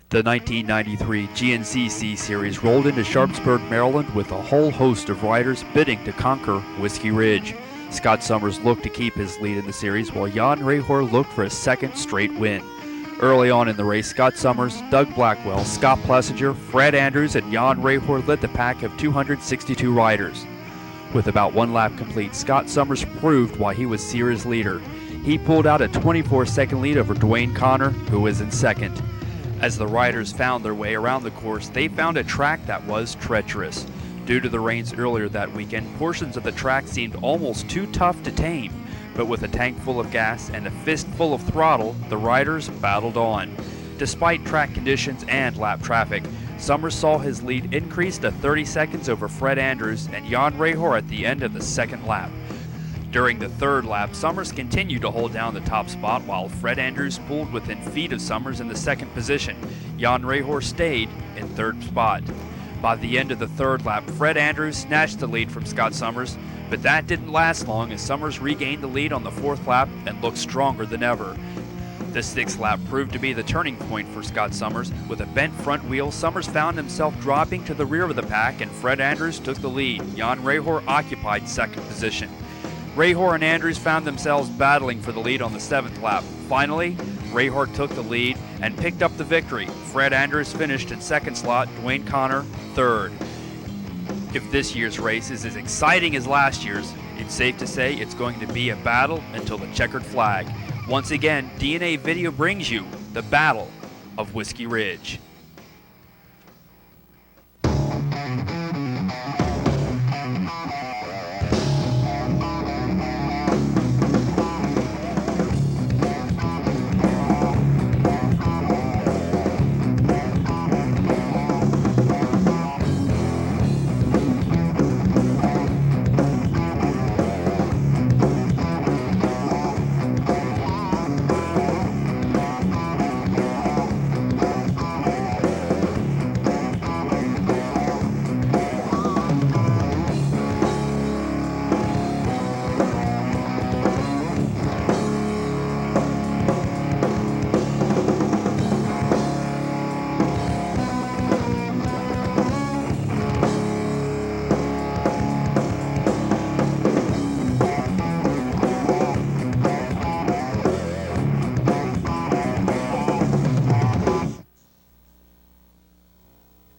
The 1993 GNCC series rolled into Sharpsburg, Maryland with a whole host of riders bidding to conquer Whiskey Ridge. Scott Summers looked to keep his lead in the series, while Jan Rehor looked for a second straight win. Early on in the race, Scott Summers, Doug Blackwell, Scott Plessinger, Fred Andrews, and Jan Rehor led the pack of 262 riders. With about one lap complete, Scott Summers proved why he was series leader. He pulled out a 24-second lead over Dwayne Connor, who was in second. As the riders found their way around the course, they found a track that was treacherous. Due to the rains earlier that weekend, portions of the track seemed almost too tough to tame. But with a tank full of gas and a fist full of throttle, the riders battled on. Despite track conditions and lap traffic, Summers saw his lead increase to 30 seconds over Fred Andrews and Jan Rehor at the end of the second lap. During the third lap, Summers continued to hold down the top spot while Fred Andrews pulled within feet of Summers in the second position. Jan Rehor stayed in third spot. By the end of the third lap, Fred Andrews snatched the lead from Scott Summers, but that didn't last long as Summers regained the lead on the fourth lap and looked stronger than ever. The sixth lap proved to be the turning point for Scott Summers. With a bent front wheel, Summers found himself dropping to the rear of the pack and Fred Andrews took the lead. Jan Rehor occupied second position. Rehor and Andrews found themselves battling for the lead on the seventh lap. Finally, Rehor took the lead and picked up the victory. Fred Andrews finished in second slot, Dwayne Connor third. If this year's race is as exciting as last year's, it's safe to say it's going to be a battle until the checkered flag. Once again, DNA Video brings you the Battle of Whiskey Ridge.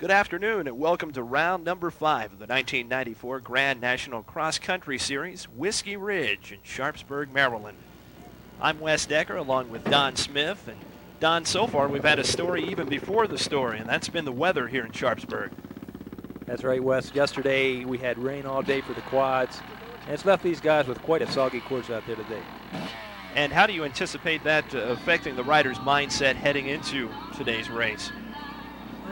Good afternoon and welcome to round number 5 of the 1994 Grand National Cross Country Series, Whiskey Ridge in Sharpsburg, Maryland. I'm Wes Decker along with Don Smith. And Don, so far we've had a story even before the story, and that's been the weather here in Sharpsburg. That's right, Wes. Yesterday we had rain all day for the quads, and it's left these guys with quite a soggy course out there today. And how do you anticipate that affecting the riders' mindset heading into today's race?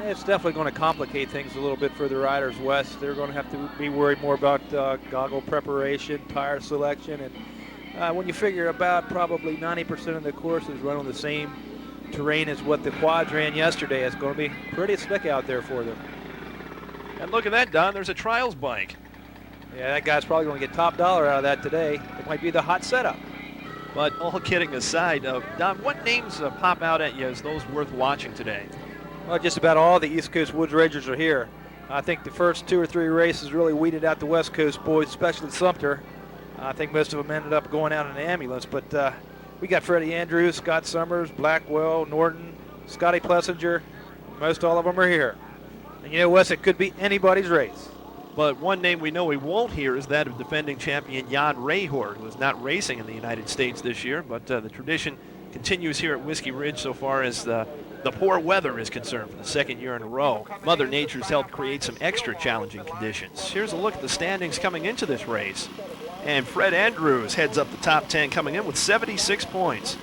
It's definitely going to complicate things a little bit for the riders, Wes. They're going to have to be worried more about goggle preparation, tire selection, and when you figure about probably 90% of the courses run on the same terrain as what the quads ran yesterday, it's going to be pretty slick out there for them. And look at that, Don. There's a trials bike. Yeah, that guy's probably going to get top dollar out of that today. It might be the hot setup. But all kidding aside, Don, what names pop out at you as those worth watching today? Well, just about all the East Coast Woods Rangers are here. I think the first 2 or 3 races really weeded out the West Coast boys, especially Sumter. I think most of them ended up going out in an ambulance, but we got Freddie Andrews, Scott Summers, Blackwell, Norton, Scotty Plessinger. Most all of them are here. And you know, Wes, it could be anybody's race. But one name we know we won't hear is that of defending champion Jan Rehor, who is not racing in the United States this year, but the tradition continues here at Whiskey Ridge so far as the poor weather is concerned for the second year in a row. Mother Nature's helped create some extra challenging conditions. Here's a look at the standings coming into this race. And Fred Andrews heads up the top 10 coming in with 76 points.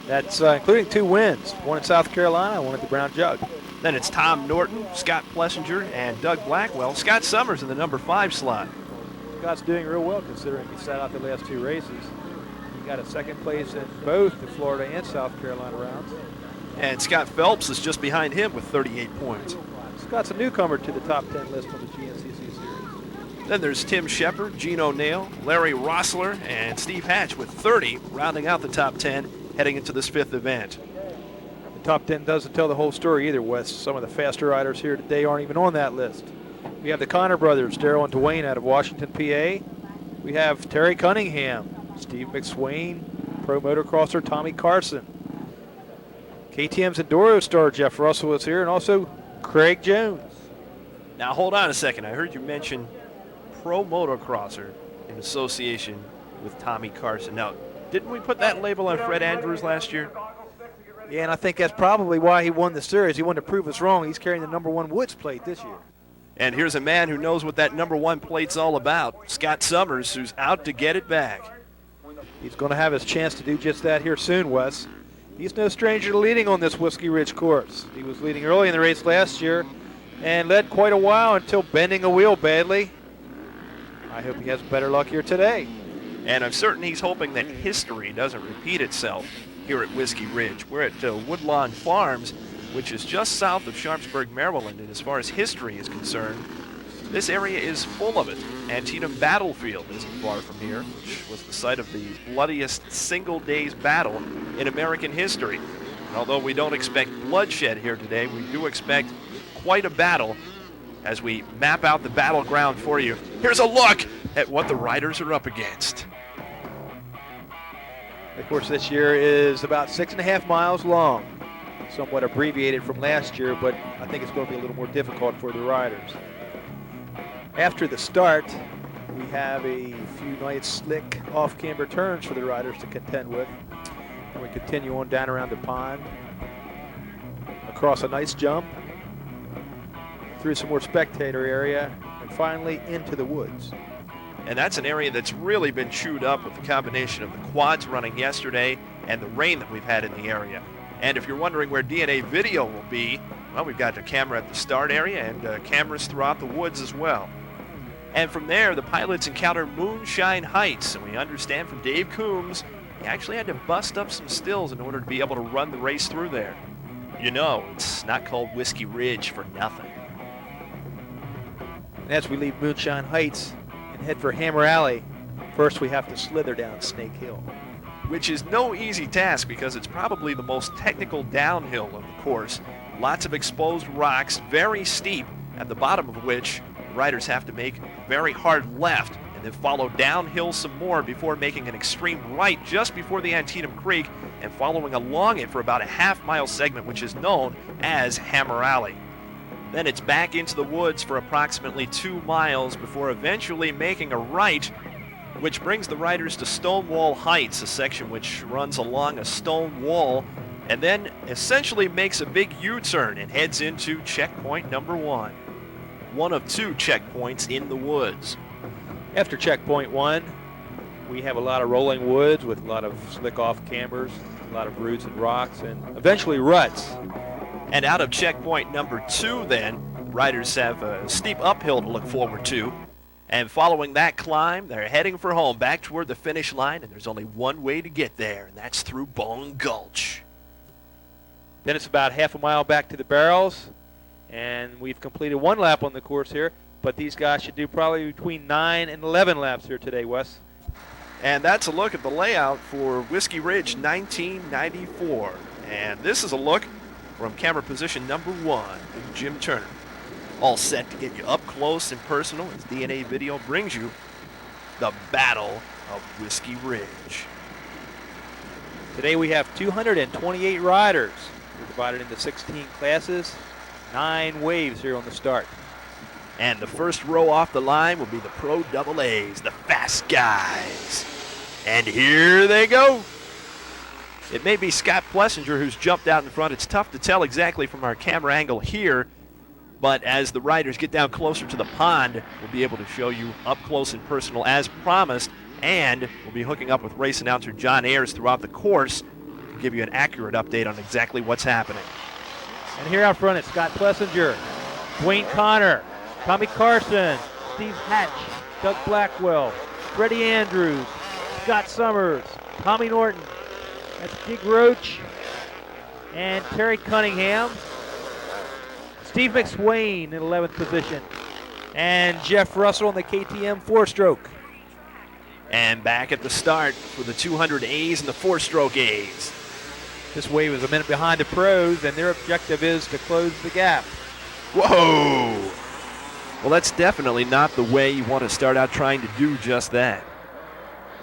That's including 2 wins, one in South Carolina, one at the Brown Jug. Then it's Tom Norton, Scott Plessinger, and Doug Blackwell. Scott Summers in the number 5 slot. Scott's doing real well considering he sat out the last 2 races. He got a second place in both the Florida and South Carolina rounds. And Scott Phelps is just behind him with 38 points. Scott's a newcomer to the top 10 list on the GNCC series. Then there's Tim Shepard, Gino Nail, Larry Rossler, and Steve Hatch with 30, rounding out the top 10 heading into this 5th event. top 10 doesn't tell the whole story either, Wes. Some of the faster riders here today aren't even on that list. We have the Connor brothers, Darrell and Dwayne out of Washington, PA. We have Terry Cunningham, Steve McSwain, pro motocrosser Tommy Carson. KTM's Enduro star Jeff Russell is here, and also Craig Jones. Now hold on a second. I heard you mention pro motocrosser in association with Tommy Carson. Now, didn't we put that label on Fred Andrews last year? Yeah, and I think that's probably why he won the series. He wanted to prove us wrong. He's carrying the #1 Woods plate this year. And here's a man who knows what that #1 plate's all about, Scott Summers, who's out to get it back. He's going to have his chance to do just that here soon, Wes. He's no stranger to leading on this Whiskey Ridge course. He was leading early in the race last year and led quite a while until bending a wheel badly. I hope he has better luck here today. And I'm certain he's hoping that history doesn't repeat itself here at Whiskey Ridge. We're at Woodlawn Farms, which is just south of Sharpsburg, Maryland, and as far as history is concerned, this area is full of it. Antietam Battlefield isn't far from here, which was the site of the bloodiest single-days battle in American history. And although we don't expect bloodshed here today, we do expect quite a battle as we map out the battleground for you. Here's a look at what the riders are up against. The course this year is about 6.5 miles long, somewhat abbreviated from last year, but I think it's going to be a little more difficult for the riders. After the start, we have a few nice slick off-camber turns for the riders to contend with. And we continue on down around the pond, across a nice jump, through some more spectator area, and finally into the woods. And that's an area that's really been chewed up with the combination of the quads running yesterday and the rain that we've had in the area. And if you're wondering where DNA video will be, well, we've got a camera at the start area and cameras throughout the woods as well. And from there, the pilots encounter Moonshine Heights, and we understand from Dave Coombs, he actually had to bust up some stills in order to be able to run the race through there. You know, it's not called Whiskey Ridge for nothing. As we leave Moonshine Heights and head for Hammer Alley, first we have to slither down Snake Hill. Which is no easy task because it's probably the most technical downhill of the course. Lots of exposed rocks, very steep, at the bottom of which the riders have to make a very hard left and then follow downhill some more before making an extreme right just before the Antietam Creek and following along it for about a half-mile segment, which is known as Hammer Alley. Then it's back into the woods for approximately 2 miles before eventually making a right, which brings the riders to Stonewall Heights, a section which runs along a stone wall and then essentially makes a big U-turn and heads into checkpoint number 1. One of 2 checkpoints in the woods. After checkpoint 1, we have a lot of rolling woods with a lot of slick off cambers, a lot of roots and rocks, and eventually ruts. And out of checkpoint number 2 then, riders have a steep uphill to look forward to. And following that climb, they're heading for home, back toward the finish line, and there's only one way to get there, and that's through Bone Gulch. Then it's about half a mile back to the barrels, and we've completed 1 lap on the course here, but these guys should do probably between 9 and 11 laps here today, Wes. And that's a look at the layout for Whiskey Ridge 1994. And this is a look from camera position number 1 with Jim Turner. All set to get you up close and personal as DNA Video brings you the Battle of Whiskey Ridge. Today we have 228 riders. We're divided into 16 classes, 9 waves here on the start. And the first row off the line will be the Pro AA's, the fast guys. And here they go. It may be Scott Plessinger who's jumped out in front. It's tough to tell exactly from our camera angle here, but as the riders get down closer to the pond, we'll be able to show you up close and personal as promised, and we'll be hooking up with race announcer John Ayers throughout the course to give you an accurate update on exactly what's happening. And here out front, it's Scott Plessinger, Dwayne Connor, Tommy Carson, Steve Hatch, Doug Blackwell, Freddie Andrews, Scott Summers, Tommy Norton, that's Dig Roach, and Terry Cunningham, Steve McSwain in 11th position, and Jeff Russell in the KTM 4-stroke. And back at the start for the 200 A's and the 4-stroke A's. This wave is a minute behind the pros, and their objective is to close the gap. Whoa! Well, that's definitely not the way you want to start out trying to do just that.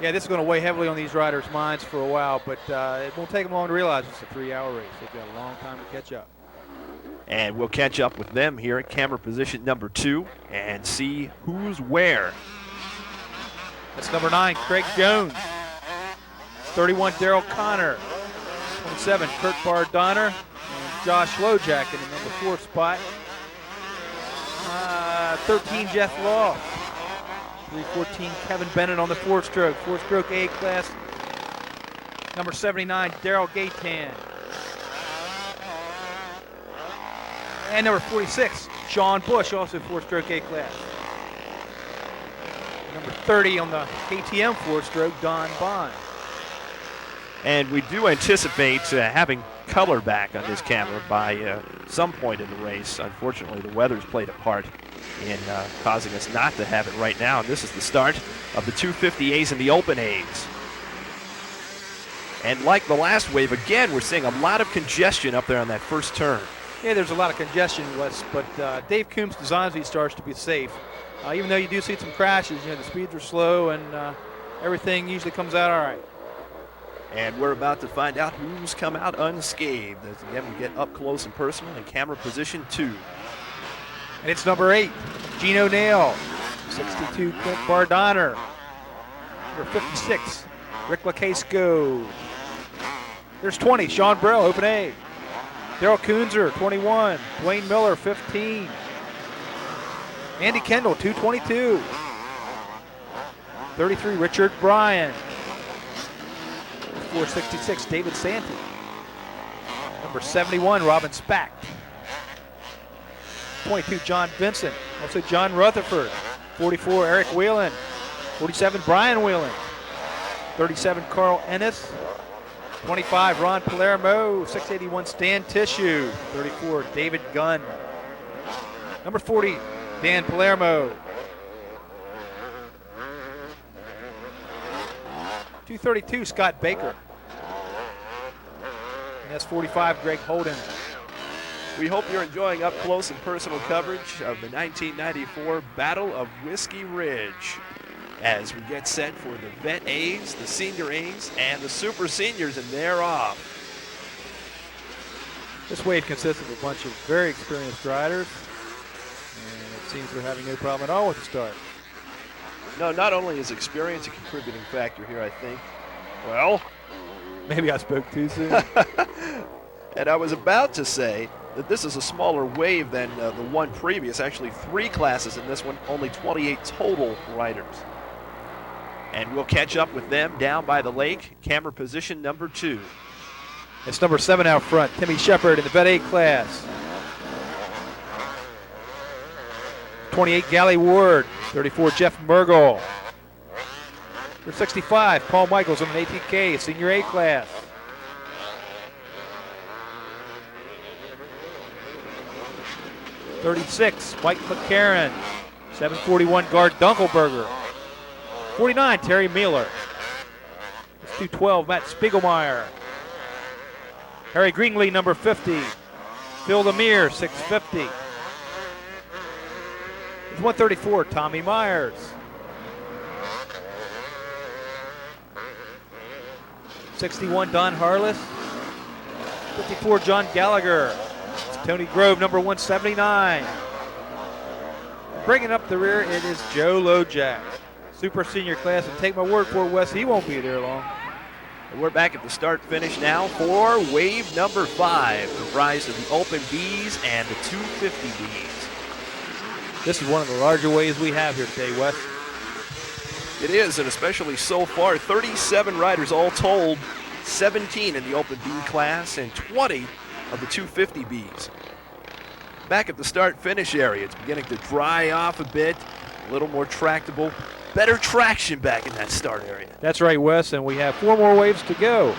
Yeah, this is going to weigh heavily on these riders' minds for a while, but it won't take them long to realize it's a 3-hour race. They've got a long time to catch up. And we'll catch up with them here at camera position number 2 and see who's where. That's number 9, Craig Jones. 31, Daryl Connor. 27, Kurt Bardonner. And Josh Lojak in the number 4 spot. 13, Jeff Law. 314, Kevin Bennett on the 4-stroke. 4-stroke A class. Number 79, Daryl Gaytan. And number 46, Sean Bush, also 4-stroke A class. Number 30 on the KTM 4-stroke, Don Bond. And we do anticipate having color back on this camera by some point in the race. Unfortunately, the weather's played a part in causing us not to have it right now. And this is the start of the 250As and the Open A's. And like the last wave, again, we're seeing a lot of congestion up there on that first turn. Yeah, there's a lot of congestion, Wes, but Dave Coombs designs these starts to be safe. Even though you do see some crashes, the speeds are slow and everything usually comes out all right. And we're about to find out who's come out unscathed as again we get up close and personal in camera position 2. And it's number 8, Gino Nail. 62, Clint Bardonner. Number 56, Rick Lacasco. There's 20, Sean Burrell, Open A. Daryl Kunzer, 21. Dwayne Miller, 15. Andy Kendall, 222. 33, Richard Bryan. 466, David Santee. Number 71, Robin Spack. 22, John Vincent. Also John Rutherford. 44, Eric Whelan. 47, Brian Whelan. 37, Carl Ennis. 25, Ron Palermo. 681, Stan Tissue. 34, David Gunn. Number 40, Dan Palermo. 232, Scott Baker. And that's 45, Greg Holden. We hope you're enjoying up close and personal coverage of the 1994 Battle of Whiskey Ridge as we get set for the Vet A's, the Senior A's, and the Super Seniors, and they're off. This wave consists of a bunch of very experienced riders, and it seems they're having no problem at all with the start. No, not only is experience a contributing factor here, I think. Well, maybe I spoke too soon. And I was about to say that this is a smaller wave than the one previous. Actually, 3 classes in this one, only 28 total riders. And we'll catch up with them down by the lake, camera position number 2. It's number 7 out front, Timmy Shepard in the Vet A class. 28, Gally Ward. 34, Jeff Mergel. Number 65, Paul Michaels in an ATK, Senior A class. 36, Mike McCarron. 741, Gard Dunkelberger. 49, Terry Mueller. It's 212, Matt Spiegelmeyer. Harry Greenlee, number 50. Phil Lemire, 650. It's 134, Tommy Myers. 61, Don Harless. 54, John Gallagher. It's Tony Grove, number 179. Bringing up the rear, it is Joe Lojak. Super senior class, and take my word for it, Wes, he won't be there long. And we're back at the start finish now for wave number 5, comprised of the Open Bs and the 250 Bs. This is one of the larger waves we have here today, Wes. It is, and especially so far, 37 riders all told, 17 in the Open B class and 20 of the 250 Bs. Back at the start-finish area, it's beginning to dry off a bit, a little more tractable, better traction back in that start area. That's right, Wes, and we have 4 more waves to go.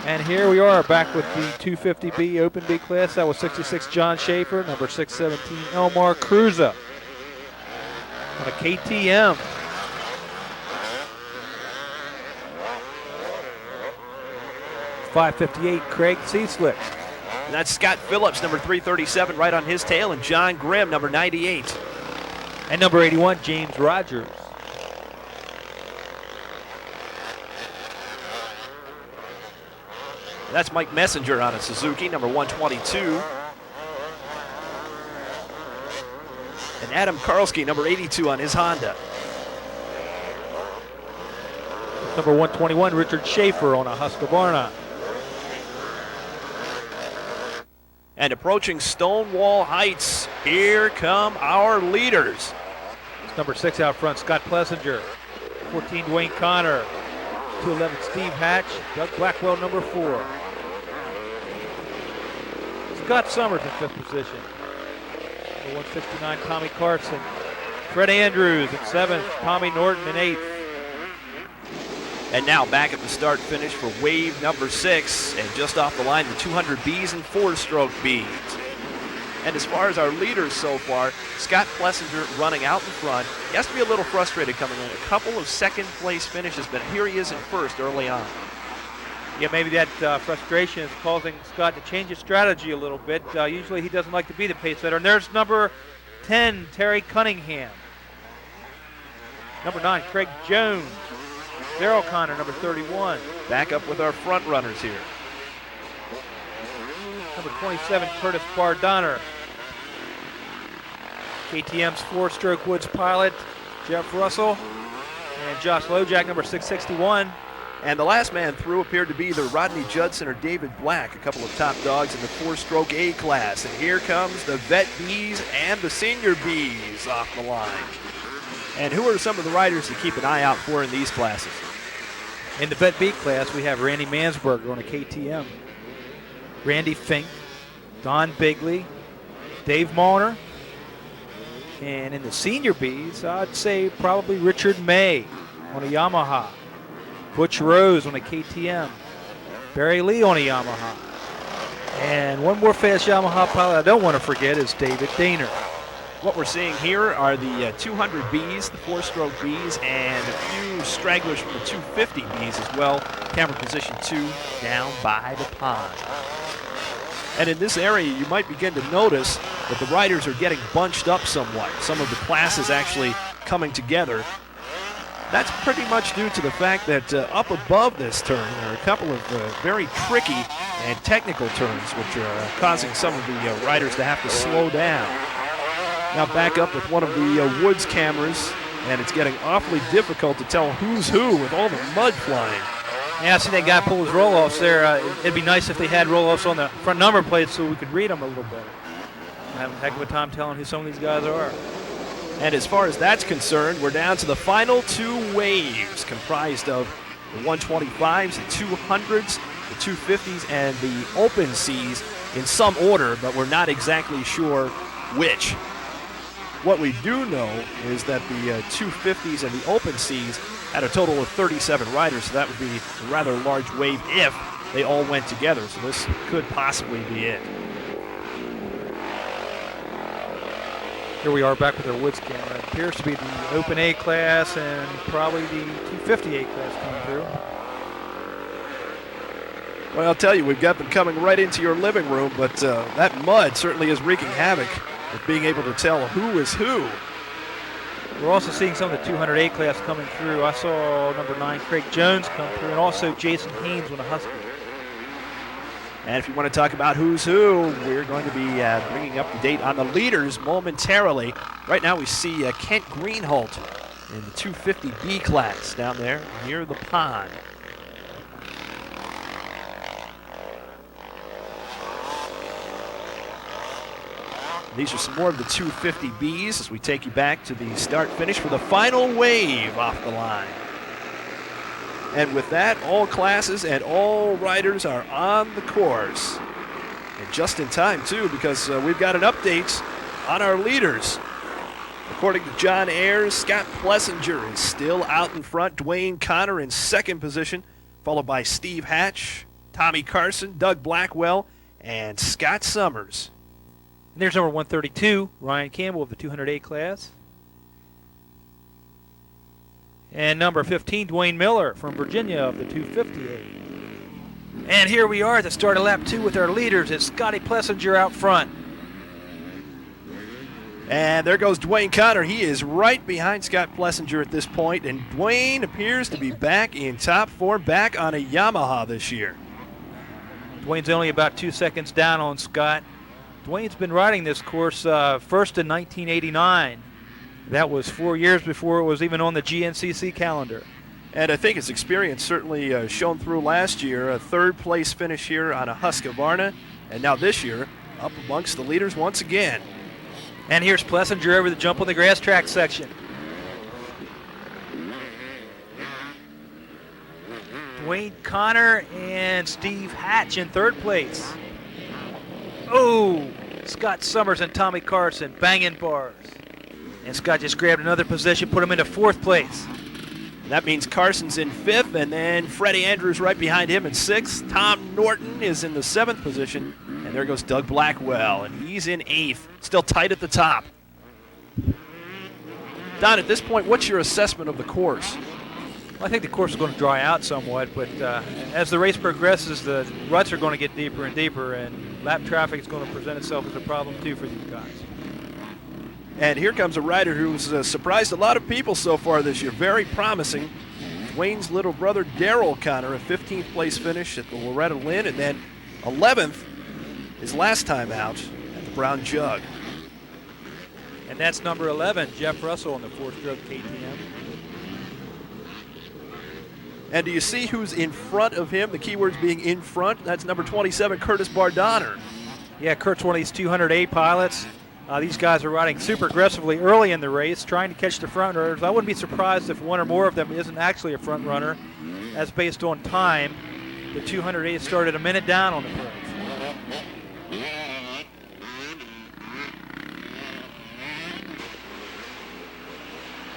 And here we are back with the 250B Open B class. That was 66, John Schaefer, number 617, Elmar Cruza on a KTM. 558, Craig Seaslick. And that's Scott Phillips, number 337, right on his tail, and John Grimm, number 98. And number 81, James Rogers. That's Mike Messenger on a Suzuki, number 122. And Adam Karlsky, number 82 on his Honda. Number 121, Richard Schaefer on a Husqvarna. And approaching Stonewall Heights, here come our leaders. It's number 6 out front, Scott Plessinger. 14, Dwayne Connor. 211, Steve Hatch. Doug Blackwell, number 4. Scott Summers in 5th position. Number 169, Tommy Carson. Fred Andrews in 7th. Tommy Norton in 8th. And now back at the start finish for wave number 6. And just off the line, the 200 Bs and 4-stroke Bs. And as far as our leaders so far, Scott Plessinger running out in front. He has to be a little frustrated coming in. A couple of second-place finishes, but here he is in first early on. Yeah, maybe that frustration is causing Scott to change his strategy a little bit. Usually he doesn't like to be the pace setter. And there's number 10, Terry Cunningham. Number 9, Craig Jones. Daryl Connor, number 31. Back up with our front runners here. Number 27, Curtis Bardonner. KTM's 4-stroke Woods pilot, Jeff Russell. And Josh Lojak, number 661. And the last man through appeared to be either Rodney Judson or David Black, a couple of top dogs in the 4-stroke A class. And here comes the Vet Bs and the Senior Bs off the line. And who are some of the riders to keep an eye out for in these classes? In the Vet B class, we have Randy Mansberger on a KTM. Randy Fink, Don Bigley, Dave Malner. And in the Senior Bs, I'd say probably Richard May on a Yamaha. Butch Rose on a KTM. Barry Lee on a Yamaha. And one more fast Yamaha pilot I don't want to forget is David Daner. What we're seeing here are the 200 Bs, the 4-stroke Bs, and a few stragglers from the 250 Bs as well. Camera position 2 down by the pond. And in this area, you might begin to notice that the riders are getting bunched up somewhat. Some of the classes actually coming together. That's pretty much due to the fact that up above this turn, there are a couple of very tricky and technical turns, which are causing some of the riders to have to slow down. Now back up with one of the Woods cameras, and it's getting awfully difficult to tell who's who with all the mud flying. Yeah, I see that guy pull his roll-offs there. It'd be nice if they had roll-offs on the front number plates so we could read them a little better. I'm having a heck of a time telling who some of these guys are. And as far as that's concerned, we're down to the final 2 waves, comprised of the 125s, the 200s, the 250s, and the open Cs in some order, but we're not exactly sure which. What we do know is that the 250s and the open Cs had a total of 37 riders, so that would be a rather large wave if they all went together. So this could possibly be it. Here we are back with our Woods camera. It appears to be the Open A class and probably the 250A class coming through. Well, I'll tell you, we've got them coming right into your living room, but that mud certainly is wreaking havoc with being able to tell who is who. We're also seeing some of the 200A class coming through. I saw number 9, Craig Jones, come through, and also Jason Haynes on a Husky. And if you want to talk about who's who, we're going to be bringing up to date on the leaders momentarily. Right now we see Kent Greenholt in the 250B class down there near the pond. These are some more of the 250Bs as we take you back to the start-finish for the final wave off the line. And with that, all classes and all riders are on the course. And just in time, too, because we've got an update on our leaders. According to John Ayers, Scott Plessinger is still out in front. Dwayne Connor in second position, followed by Steve Hatch, Tommy Carson, Doug Blackwell, and Scott Summers. And there's number 132, Ryan Campbell of the 200A class. And number 15, Dwayne Miller from Virginia of the 250A. And here we are at the start of lap 2 with our leaders. It's Scotty Plessinger out front. And there goes Dwayne Connor. He is right behind Scott Plessinger at this point, and Dwayne appears to be back in top form, back on a Yamaha this year. Dwayne's only about 2 seconds down on Scott. Dwayne's been riding this course first in 1989. That was 4 years before it was even on the GNCC calendar. And I think his experience certainly shone through last year. A third-place finish here on a Husqvarna, and now this year up amongst the leaders once again. And here's Plessinger over the jump on the grass track section. Dwayne Connor and Steve Hatch in third place. Oh, Scott Summers and Tommy Carson banging bars. And Scott just grabbed another position, put him into fourth place. That means Carson's in fifth, and then Freddie Andrews right behind him in sixth. Tom Norton is in the seventh position, and there goes Doug Blackwell, and he's in eighth, still tight at the top. Don, at this point, what's your assessment of the course? Well, I think the course is going to dry out somewhat, but as the race progresses, the ruts are going to get deeper and deeper, and lap traffic is going to present itself as a problem too for these guys. And here comes a rider who's surprised a lot of people so far this year. Very promising. Dwayne's little brother, Daryl Connor, a 15th place finish at the Loretta Lynn, and then 11th his last time out at the Brown Jug. And that's number 11, Jeff Russell on the four-stroke KTM. And do you see who's in front of him? The keyword's being in front. That's number 27, Curtis Bardonner. Yeah, Kurt's one of these 200A pilots. These guys are riding super aggressively early in the race, trying to catch the front runners. I wouldn't be surprised if one or more of them isn't actually a front runner, as based on time. The 200A started a minute down on the pros.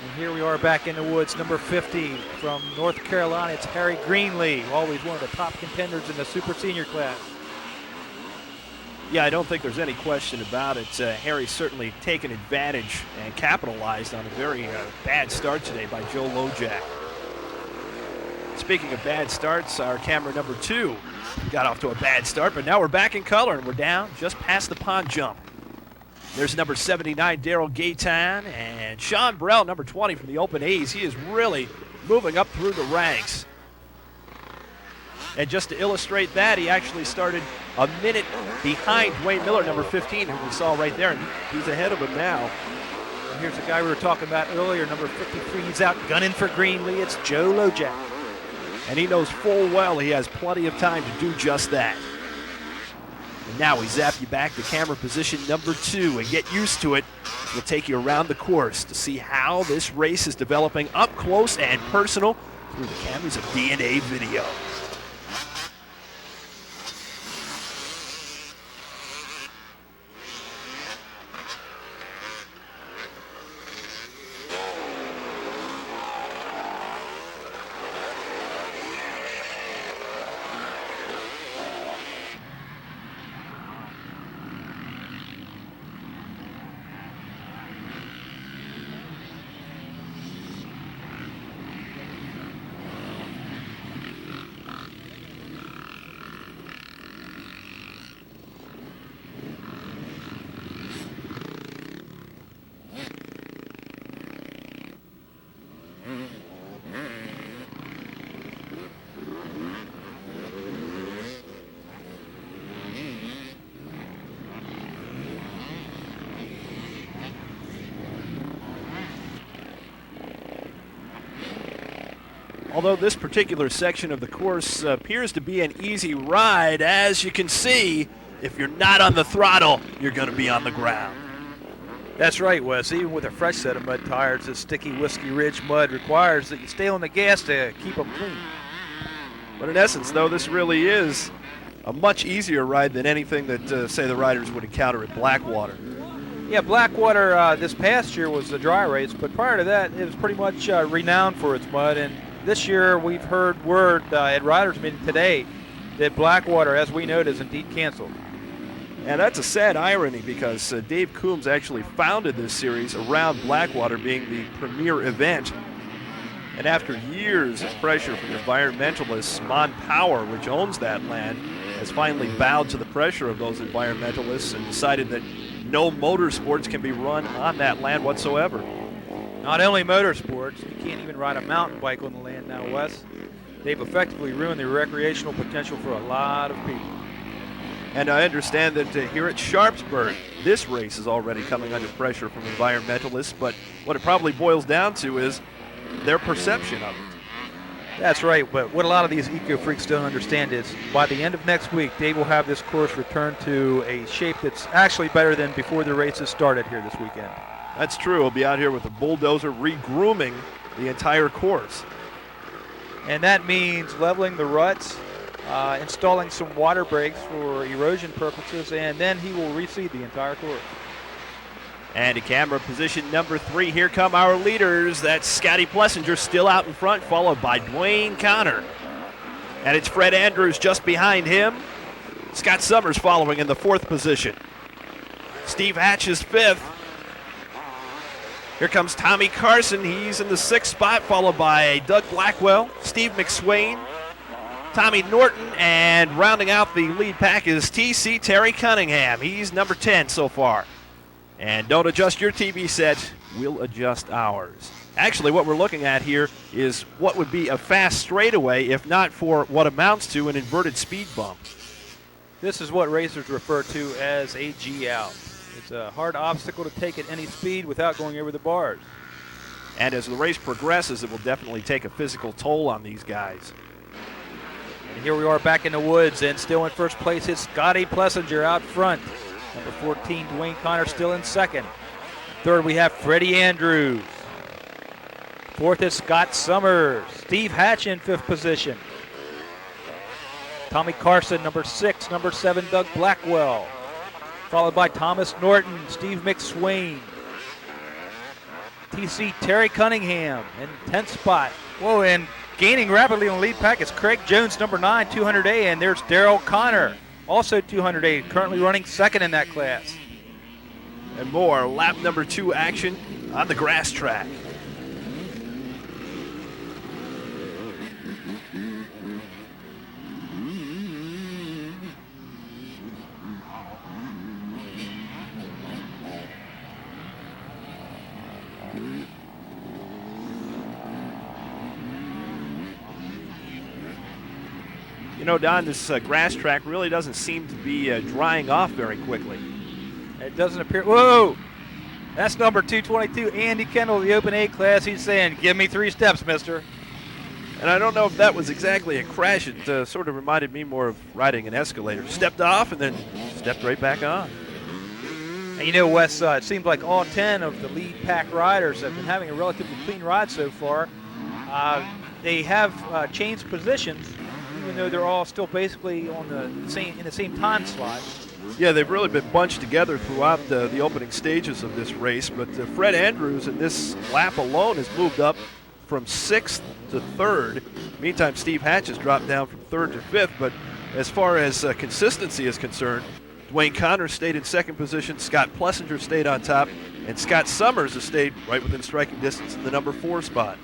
And here we are back in the woods, number 50 from North Carolina. It's Harry Greenlee, always one of the top contenders in the super senior class. Yeah, I don't think there's any question about it. Harry's certainly taken advantage and capitalized on a very bad start today by Joe Lojak. Speaking of bad starts, our camera number 2 got off to a bad start, but now we're back in color and we're down just past the pond jump. There's number 79, Daryl Gaetan, and Sean Burrell, number 20 from the Open A's. He is really moving up through the ranks. And just to illustrate that, he actually started a minute behind Dwayne Miller, number 15, who we saw right there, and he's ahead of him now. And here's the guy we were talking about earlier, number 53. He's out gunning for Greenlee. It's Joe Lojak. And he knows full well he has plenty of time to do just that. And now we zap you back to camera position number 2 and get used to it. We'll take you around the course to see how this race is developing up close and personal through the cameras of DNA video. Although this particular section of the course appears to be an easy ride, as you can see, if you're not on the throttle, you're going to be on the ground. That's right, Wes. Even with a fresh set of mud tires, the sticky Whiskey Ridge mud requires that you stay on the gas to keep them clean. But in essence, though, this really is a much easier ride than anything that, say, the riders would encounter at Blackwater. Yeah, Blackwater this past year was a dry race, but prior to that, it was pretty much renowned for its mud. And this year, we've heard word at Riders Meeting today that Blackwater, as we know, is indeed canceled. And that's a sad irony because Dave Coombs actually founded this series around Blackwater being the premier event. And after years of pressure from environmentalists, Mon Power, which owns that land, has finally bowed to the pressure of those environmentalists and decided that no motorsports can be run on that land whatsoever. Not only motorsports, you can't even ride a mountain bike on the land now, Wes. They've effectively ruined the recreational potential for a lot of people. And I understand that here at Sharpsburg, this race is already coming under pressure from environmentalists, but what it probably boils down to is their perception of it. That's right, but what a lot of these eco-freaks don't understand is by the end of next week, they will have this course returned to a shape that's actually better than before the races started here this weekend. That's true. We'll be out here with a bulldozer re-grooming the entire course. And that means leveling the ruts, installing some water breaks for erosion purposes, and then he will reseed the entire course. And to camera position number 3, here come our leaders. That's Scotty Plessinger still out in front, followed by Dwayne Connor. And it's Fred Andrews just behind him. Scott Summers following in the 4th position. Steve Hatch is 5th. Here comes Tommy Carson. He's in the 6th spot, followed by Doug Blackwell, Steve McSwain, Tommy Norton, and rounding out the lead pack is TC Terry Cunningham. He's number 10 so far. And don't adjust your TV set, we'll adjust ours. Actually, what we're looking at here is what would be a fast straightaway if not for what amounts to an inverted speed bump. This is what racers refer to as a G-out. It's a hard obstacle to take at any speed without going over the bars. And as the race progresses, it will definitely take a physical toll on these guys. And here we are back in the woods, and still in first place is Scotty Plessinger out front. Number 14, Dwayne Connor, still in 2nd. 3rd, we have Freddie Andrews. 4th is Scott Summers. Steve Hatch in 5th position. Tommy Carson, number 6. Number 7, Doug Blackwell. Followed by Thomas Norton, Steve McSwain. TC Terry Cunningham in 10th spot. Whoa, and gaining rapidly on the lead pack is Craig Jones, number 9, 200A, and there's Daryl Connor, also 200A, currently running 2nd in that class. And more lap number 2 action on the grass track. You know, Don, this grass track really doesn't seem to be drying off very quickly. It doesn't appear. Whoa! That's number 222, Andy Kendall, the Open A class. He's saying, give me 3 steps, mister. And I don't know if that was exactly a crash. It sort of reminded me more of riding an escalator. Stepped off and then stepped right back on. And you know, Wes, it seems like all 10 of the lead pack riders have been having a relatively clean ride so far. They have changed positions, even though they're all still basically on the same time slot. Yeah, they've really been bunched together throughout the opening stages of this race, but Fred Andrews in this lap alone has moved up from 6th to 3rd. Meantime, Steve Hatch has dropped down from 3rd to 5th, but as far as consistency is concerned, Dwayne Connor stayed in 2nd position, Scott Plessinger stayed on top, and Scott Summers has stayed right within striking distance in the number 4 spot.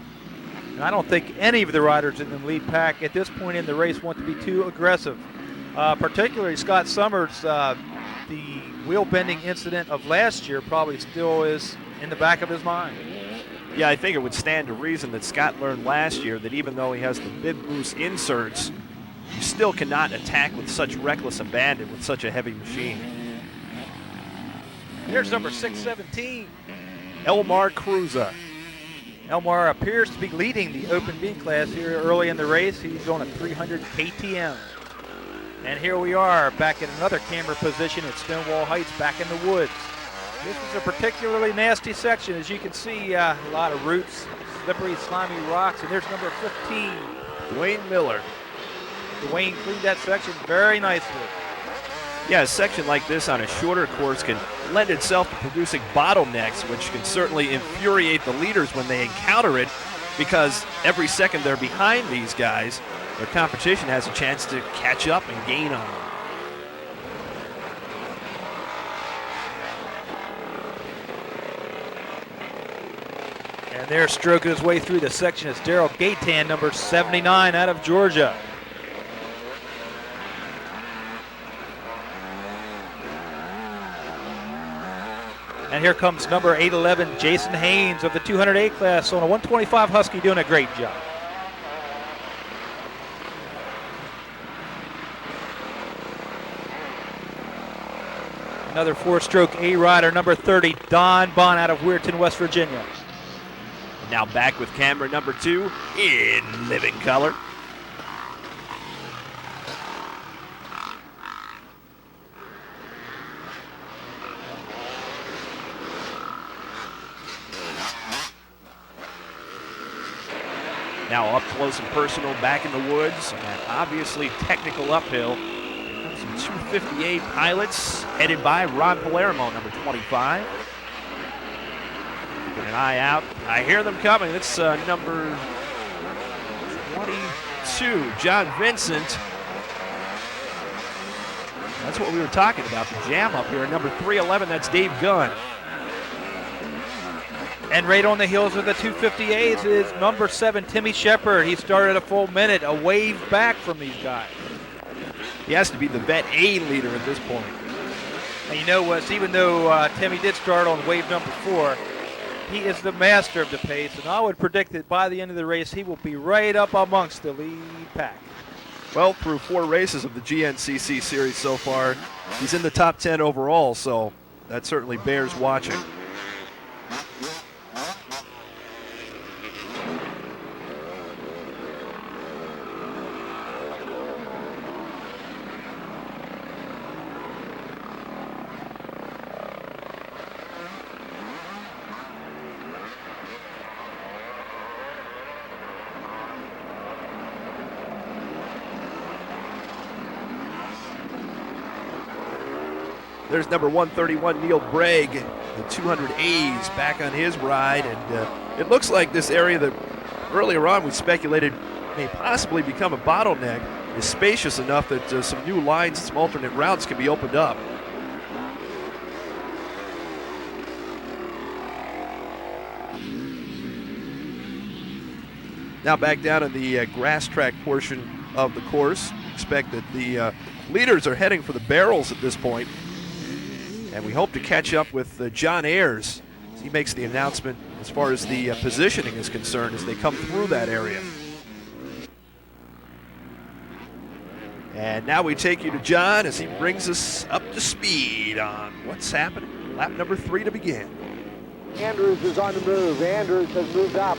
And I don't think any of the riders in the lead pack at this point in the race want to be too aggressive. Particularly Scott Summers, the wheel bending incident of last year probably still is in the back of his mind. Yeah, I think it would stand to reason that Scott learned last year that even though he has the bib boost inserts, you still cannot attack with such reckless abandon with such a heavy machine. Here's number 617. Elmar Cruza. Elmar appears to be leading the Open B class here early in the race. He's on a 300 KTM. And here we are back in another camera position at Stonewall Heights, back in the woods. This is a particularly nasty section. As you can see, a lot of roots, slippery, slimy rocks. And there's number 15. Dwayne Miller. Dwayne cleaned that section very nicely. Yeah, a section like this on a shorter course can lend itself to producing bottlenecks, which can certainly infuriate the leaders when they encounter it, because every second they're behind these guys, their competition has a chance to catch up and gain on them. And And there, stroking his way through the section, is Daryl Gaitan, number 79 out of Georgia. And here comes number 811, Jason Haynes of the 200A class on a 125 Husky, doing a great job. Another four-stroke A rider, number 30, Don Bond out of Weirton, West Virginia. Now back with camera number 2 in living color. Now up close and personal, back in the woods, and obviously technical uphill. Some 258 pilots headed by Ron Palermo, number 25. Keeping an eye out. I hear them coming. It's number 22, John Vincent. That's what we were talking about, the jam up here. Number 311, that's Dave Gunn. And right on the heels of the 258s is number 7, Timmy Shepard. He started a full minute, a wave back from these guys. He has to be the vet A leader at this point. And you know what, even though Timmy did start on wave number 4, he is the master of the pace, and I would predict that by the end of the race, he will be right up amongst the lead pack. Well, through 4 races of the GNCC series so far, he's in the top 10 overall, so that certainly bears watching. There's number 131, Neil Bragg, the 200As back on his ride. And it looks like this area that earlier on we speculated may possibly become a bottleneck is spacious enough that some new lines and some alternate routes can be opened up. Now back down in the grass track portion of the course. Expect that the leaders are heading for the barrels at this point. And we hope to catch up with John Ayers as he makes the announcement as far as the positioning is concerned as they come through that area. And now we take you to John as he brings us up to speed on what's happening. Lap number 3 to begin. Andrews is on the move. Andrews has moved up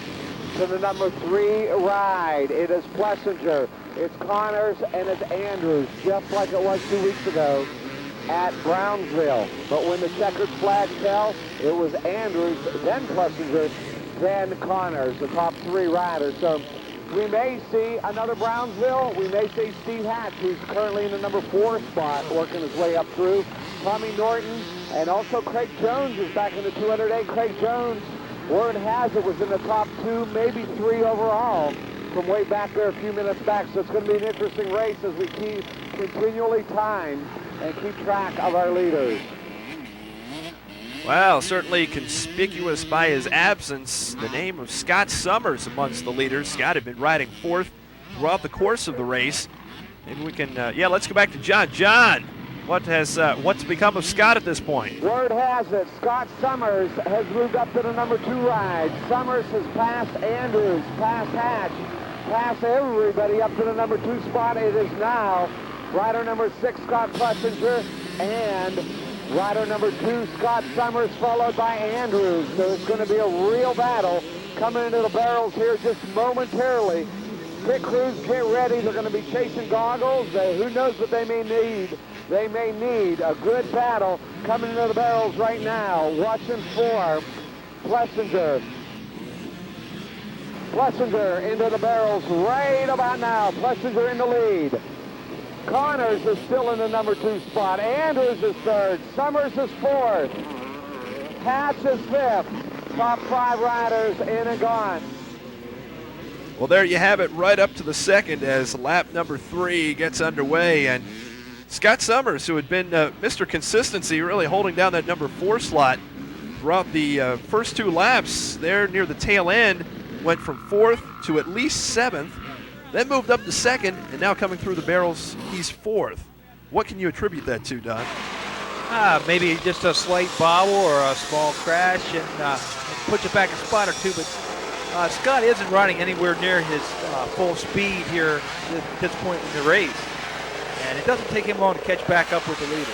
to the number 3 ride. It is Plessinger, it's Connors, and it's Andrews, just like it was 2 weeks ago at Brownsville. But when the checkered flag fell, it was Andrews, then Plessinger, then Connors, the top 3 riders. So we may see another Brownsville. We may see Steve Hatch, who's currently in the number 4 spot, working his way up through. Tommy Norton, and also Craig Jones is back in the 200A. Craig Jones, word has it, was in the top 2, maybe 3 overall from way back there a few minutes back. So it's going to be an interesting race as we keep continually time and keep track of our leaders. Well, certainly conspicuous by his absence, the name of Scott Summers amongst the leaders. Scott had been riding 4th throughout the course of the race. Maybe we can, let's go back to John. John, what's become of Scott at this point? Word has it, Scott Summers has moved up to the number 2 ride. Summers has passed Andrews, passed Hatch, passed everybody up to the number 2 spot. It is now rider number 6, Scott Plessinger, and rider number 2, Scott Summers, followed by Andrews. So it's going to be a real battle coming into the barrels here just momentarily. Pit crews, get ready. They're going to be chasing goggles. Who knows what they may need. They may need a good battle coming into the barrels right now. Watching for Plessinger. Plessinger into the barrels right about now. Plessinger in the lead. Connors is still in the number 2 spot. Andrews is 3rd. Summers is 4th. Hatch is 5th. Top 5 riders in and gone. Well, there you have it, right up to the second as lap number 3 gets underway. And Scott Summers, who had been Mr. Consistency, really holding down that number 4 slot throughout the first 2 laps, there near the tail end, went from 4th to at least 7th, then moved up to 2nd, and now coming through the barrels, he's 4th. What can you attribute that to, Don? Maybe just a slight bobble or a small crash, and puts you back a spot or two. But Scott isn't running anywhere near his full speed here at this point in the race, and it doesn't take him long to catch back up with the leader.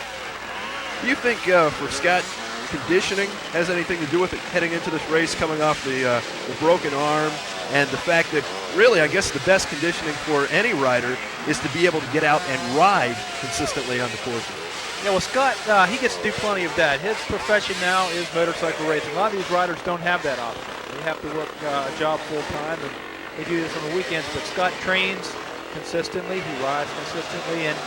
Do you think for Scott, conditioning has anything to do with it heading into this race, coming off the broken arm, and the fact that really, I guess the best conditioning for any rider is to be able to get out and ride consistently on the course? Yeah, well, Scott, he gets to do plenty of that. His profession now is motorcycle racing. A lot of these riders don't have that option. They have to work a job full-time, and they do this on the weekends. But Scott trains consistently. He rides consistently, and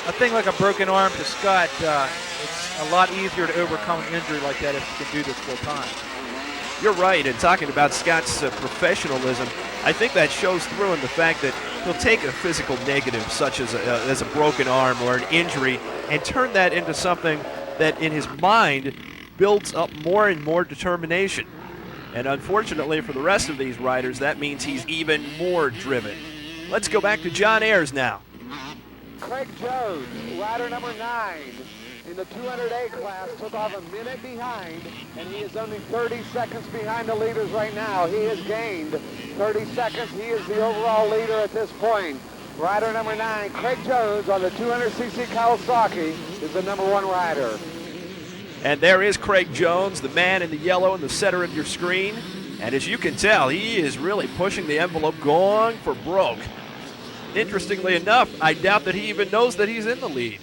a thing like a broken arm to Scott, it's a lot easier to overcome an injury like that if you can do this full-time. You're right, and talking about Scott's professionalism, I think that shows through in the fact that he'll take a physical negative such as a broken arm or an injury and turn that into something that in his mind builds up more and more determination. And unfortunately for the rest of these riders, that means he's even more driven. Let's go back to John Ayres now. Craig Jones, rider number 9 in the 200A class, took off a minute behind, and he is only 30 seconds behind the leaders right now. He has gained 30 seconds. He is the overall leader at this point. Rider number 9, Craig Jones, on the 200cc Kawasaki, is the number 1 rider. And there is Craig Jones, the man in the yellow in the center of your screen. And as you can tell, he is really pushing the envelope, going for broke. Interestingly enough, I doubt that he even knows that he's in the lead.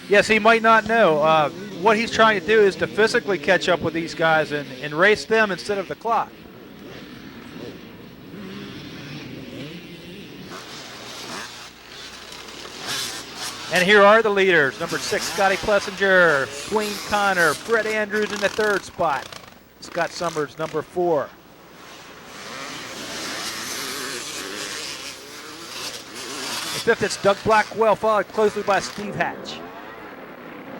Yes, he might not know. What he's trying to do is to physically catch up with these guys and race them instead of the clock. And here are the leaders. Number 6, Scotty Plessinger, Dwayne Connor, Fred Andrews in the 3rd spot. Scott Summers, number 4. In 5th, it's Doug Blackwell, followed closely by Steve Hatch.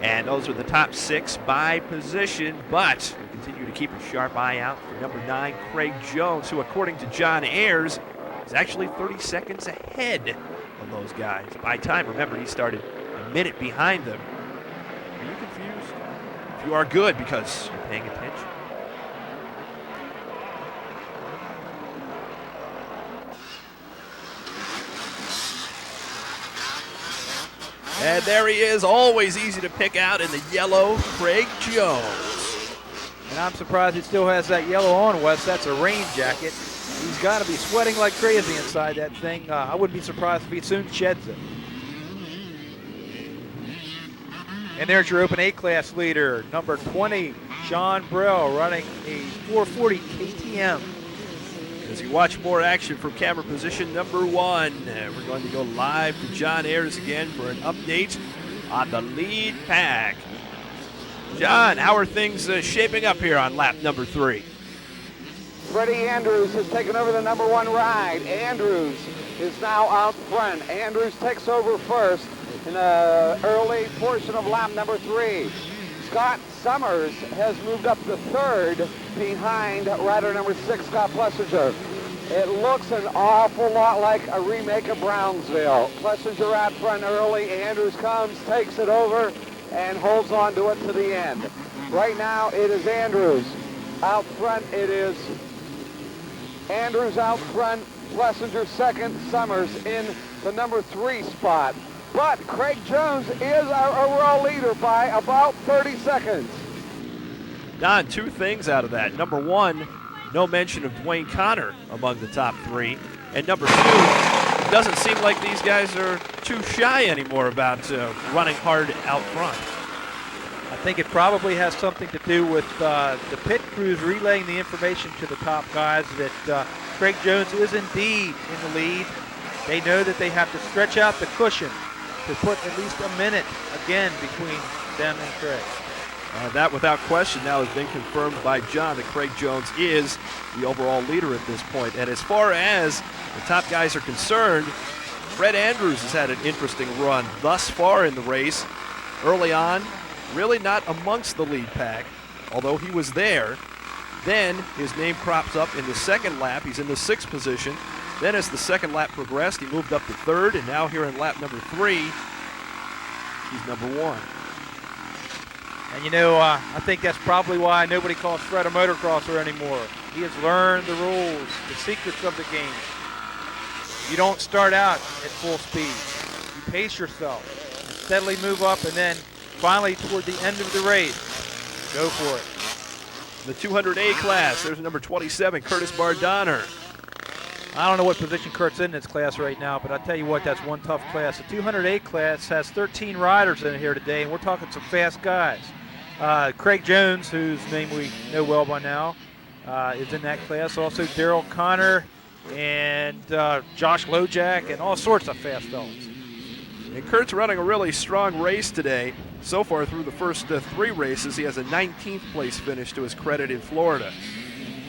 And those are the top 6 by position, but we continue to keep a sharp eye out for number 9, Craig Jones, who, according to John Ayres, is actually 30 seconds ahead of those guys. By time, remember, he started a minute behind them. Are you confused? If you are, good, because you're paying attention. And there he is, always easy to pick out in the yellow, Craig Jones. And I'm surprised he still has that yellow on, Wes. That's a rain jacket. He's got to be sweating like crazy inside that thing. I wouldn't be surprised if he soon sheds it. And there's your Open A-Class leader, number 20, Sean Brill, running a 440 KTM. As you watch more action from camera position number 1, we're going to go live to John Ayres again for an update on the lead pack. John, how are things shaping up here on lap number 3? Freddie Andrews has taken over the number 1 ride. Andrews is now out front. Andrews takes over first in the early portion of lap number 3. Scott Summers has moved up to 3rd behind rider number 6, Scott Plessinger. It looks an awful lot like a remake of Brownsville. Plessinger out front early. Andrews comes, takes it over, and holds on to it to the end. Right now, it is Andrews. Out front, it is Andrews out front, Plessinger second, Summers in the number 3 spot. But Craig Jones is our overall leader by about 30 seconds. Don, 2 things out of that. Number 1, no mention of Dwayne Connor among the top 3. And number 2, it doesn't seem like these guys are too shy anymore about running hard out front. I think it probably has something to do with the pit crews relaying the information to the top guys that Craig Jones is indeed in the lead. They know that they have to stretch out the cushion to put at least a minute again between them and Craig. That, without question, now has been confirmed by John that Craig Jones is the overall leader at this point. And as far as the top guys are concerned, Fred Andrews has had an interesting run thus far in the race. Early on, really not amongst the lead pack. although he was there. Then his name crops up in the second lap. He's in the 6th position. Then as the second lap progressed, he moved up to 3rd, and now here in lap number 3, he's number 1. And you know, I think that's probably why nobody calls Fred a motocrosser anymore. He has learned the rules, the secrets of the game. You don't start out at full speed. You pace yourself, and steadily move up, and then finally toward the end of the race, go for it. The 200A class, there's number 27, Curtis Bardonner. I don't know what position Kurt's in this class right now, but I'll tell you what, that's one tough class. The 200A class has 13 riders in it here today, and we're talking some fast guys. Craig Jones, whose name we know well by now, is in that class. Also Daryl Connor and Josh Lojack and all sorts of fast fellas. And Kurt's running a really strong race today. So far through the first 3 races, he has a 19th place finish to his credit in Florida.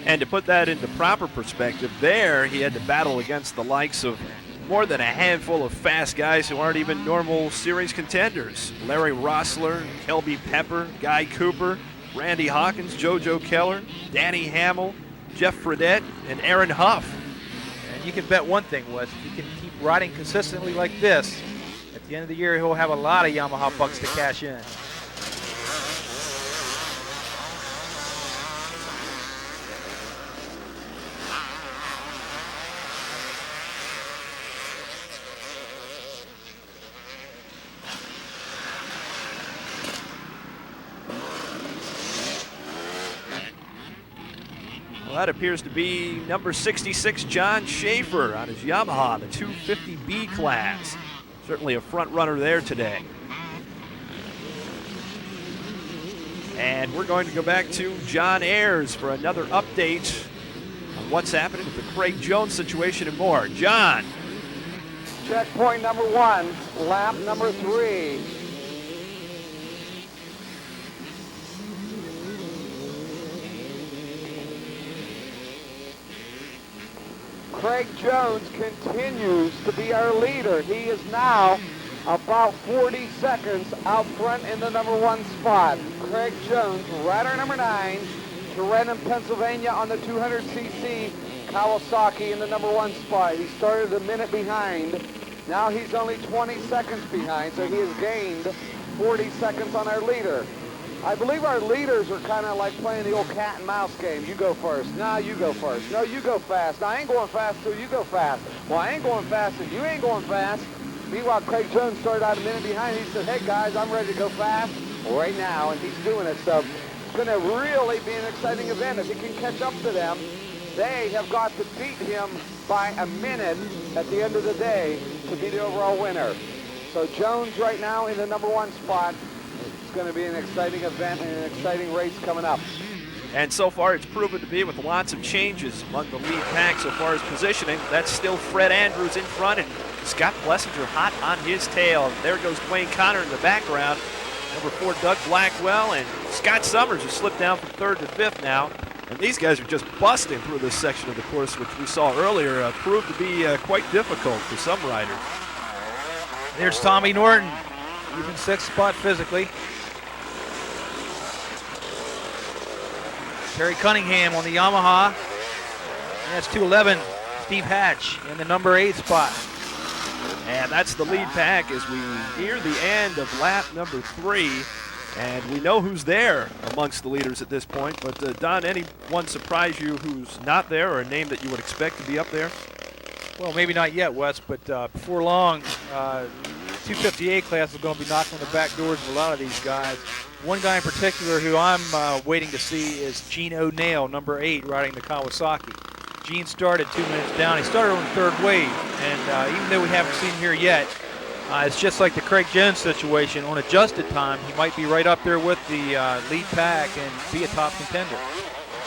And to put that into proper perspective, there he had to battle against the likes of more than a handful of fast guys who aren't even normal series contenders. Larry Rossler, Kelby Pepper, Guy Cooper, Randy Hawkins, JoJo Keller, Danny Hamill, Jeff Fredette, and Aaron Huff. And you can bet one thing, Wes, if he can keep riding consistently like this, at the end of the year he'll have a lot of Yamaha bucks to cash in. Well, that appears to be number 66, John Schaefer, on his Yamaha, the 250B class. Certainly a front runner there today. And we're going to go back to John Ayers for another update on what's happening with the Craig Jones situation and more. John. Checkpoint number 1, lap number 3. Craig Jones continues to be our leader. He is now about 40 seconds out front in the number 1 spot. Craig Jones, rider number 9, Turin, Pennsylvania on the 200cc Kawasaki in the number 1 spot. He started a minute behind. Now he's only 20 seconds behind, so he has gained 40 seconds on our leader. I believe our leaders are kind of like playing the old cat and mouse game. You go first. No, you go first. No, you go fast. No, I ain't going fast till you go fast. Well, I ain't going fast and you ain't going fast. Meanwhile, Craig Jones started out a minute behind. He said, hey, guys, I'm ready to go fast right now, and he's doing it. So it's going to really be an exciting event. If he can catch up to them, they have got to beat him by a minute at the end of the day to be the overall winner. So Jones right now in the number 1 spot. It's going to be an exciting event and an exciting race coming up. And so far it's proven to be, with lots of changes among the lead pack so far as positioning. That's still Fred Andrews in front and Scott Plessinger hot on his tail. There goes Dwayne Connor in the background. Number 4, Doug Blackwell, and Scott Summers, who slipped down from 3rd to 5th now. And these guys are just busting through this section of the course, which we saw earlier proved to be quite difficult for some riders. There's Tommy Norton, even 6th spot physically. Terry Cunningham on the Yamaha. And that's 211, Steve Hatch in the number 8 spot. And that's the lead pack as we near the end of lap number 3. And we know who's there amongst the leaders at this point. But Don, anyone surprise you who's not there, or a name that you would expect to be up there? Well, maybe not yet, Wes, but before long, 250A class is going to be knocking on the back doors of a lot of these guys. One guy in particular who I'm waiting to see is Gene O'Neill, number 8, riding the Kawasaki. Gene started 2 minutes down. He started on the 3rd wave, and even though we haven't seen him here yet, it's just like the Craig Jones situation. On adjusted time, he might be right up there with the lead pack and be a top contender.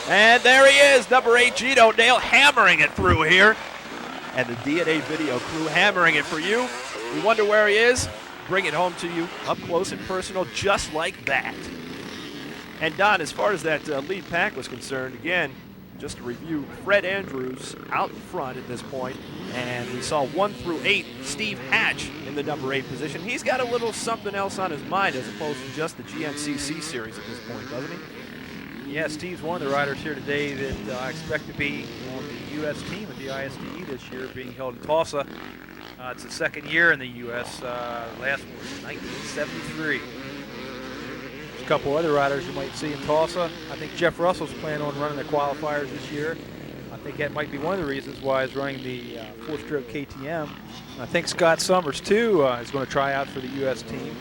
And there he is, number 8, Gene O'Neill, hammering it through here. And the DNA video crew hammering it for you. We wonder where he is. Bring it home to you up close and personal, just like that. And Don, as far as that lead pack was concerned, again, just to review, Fred Andrews out in front at this point, and we saw 1 through 8, Steve Hatch in the number 8 position. He's got a little something else on his mind as opposed to just the GNCC series at this point, doesn't he? Yeah, Steve's one of the riders here today that I expect to be on the U.S. team at the ISTE this year, being held in Tulsa. It's the second year in the U.S. Last one was 1973. There's a couple other riders you might see in Tulsa. I think Jeff Russell's planning on running the qualifiers this year. I think that might be one of the reasons why he's running the four-stroke KTM. I think Scott Summers, too, is going to try out for the U.S. team.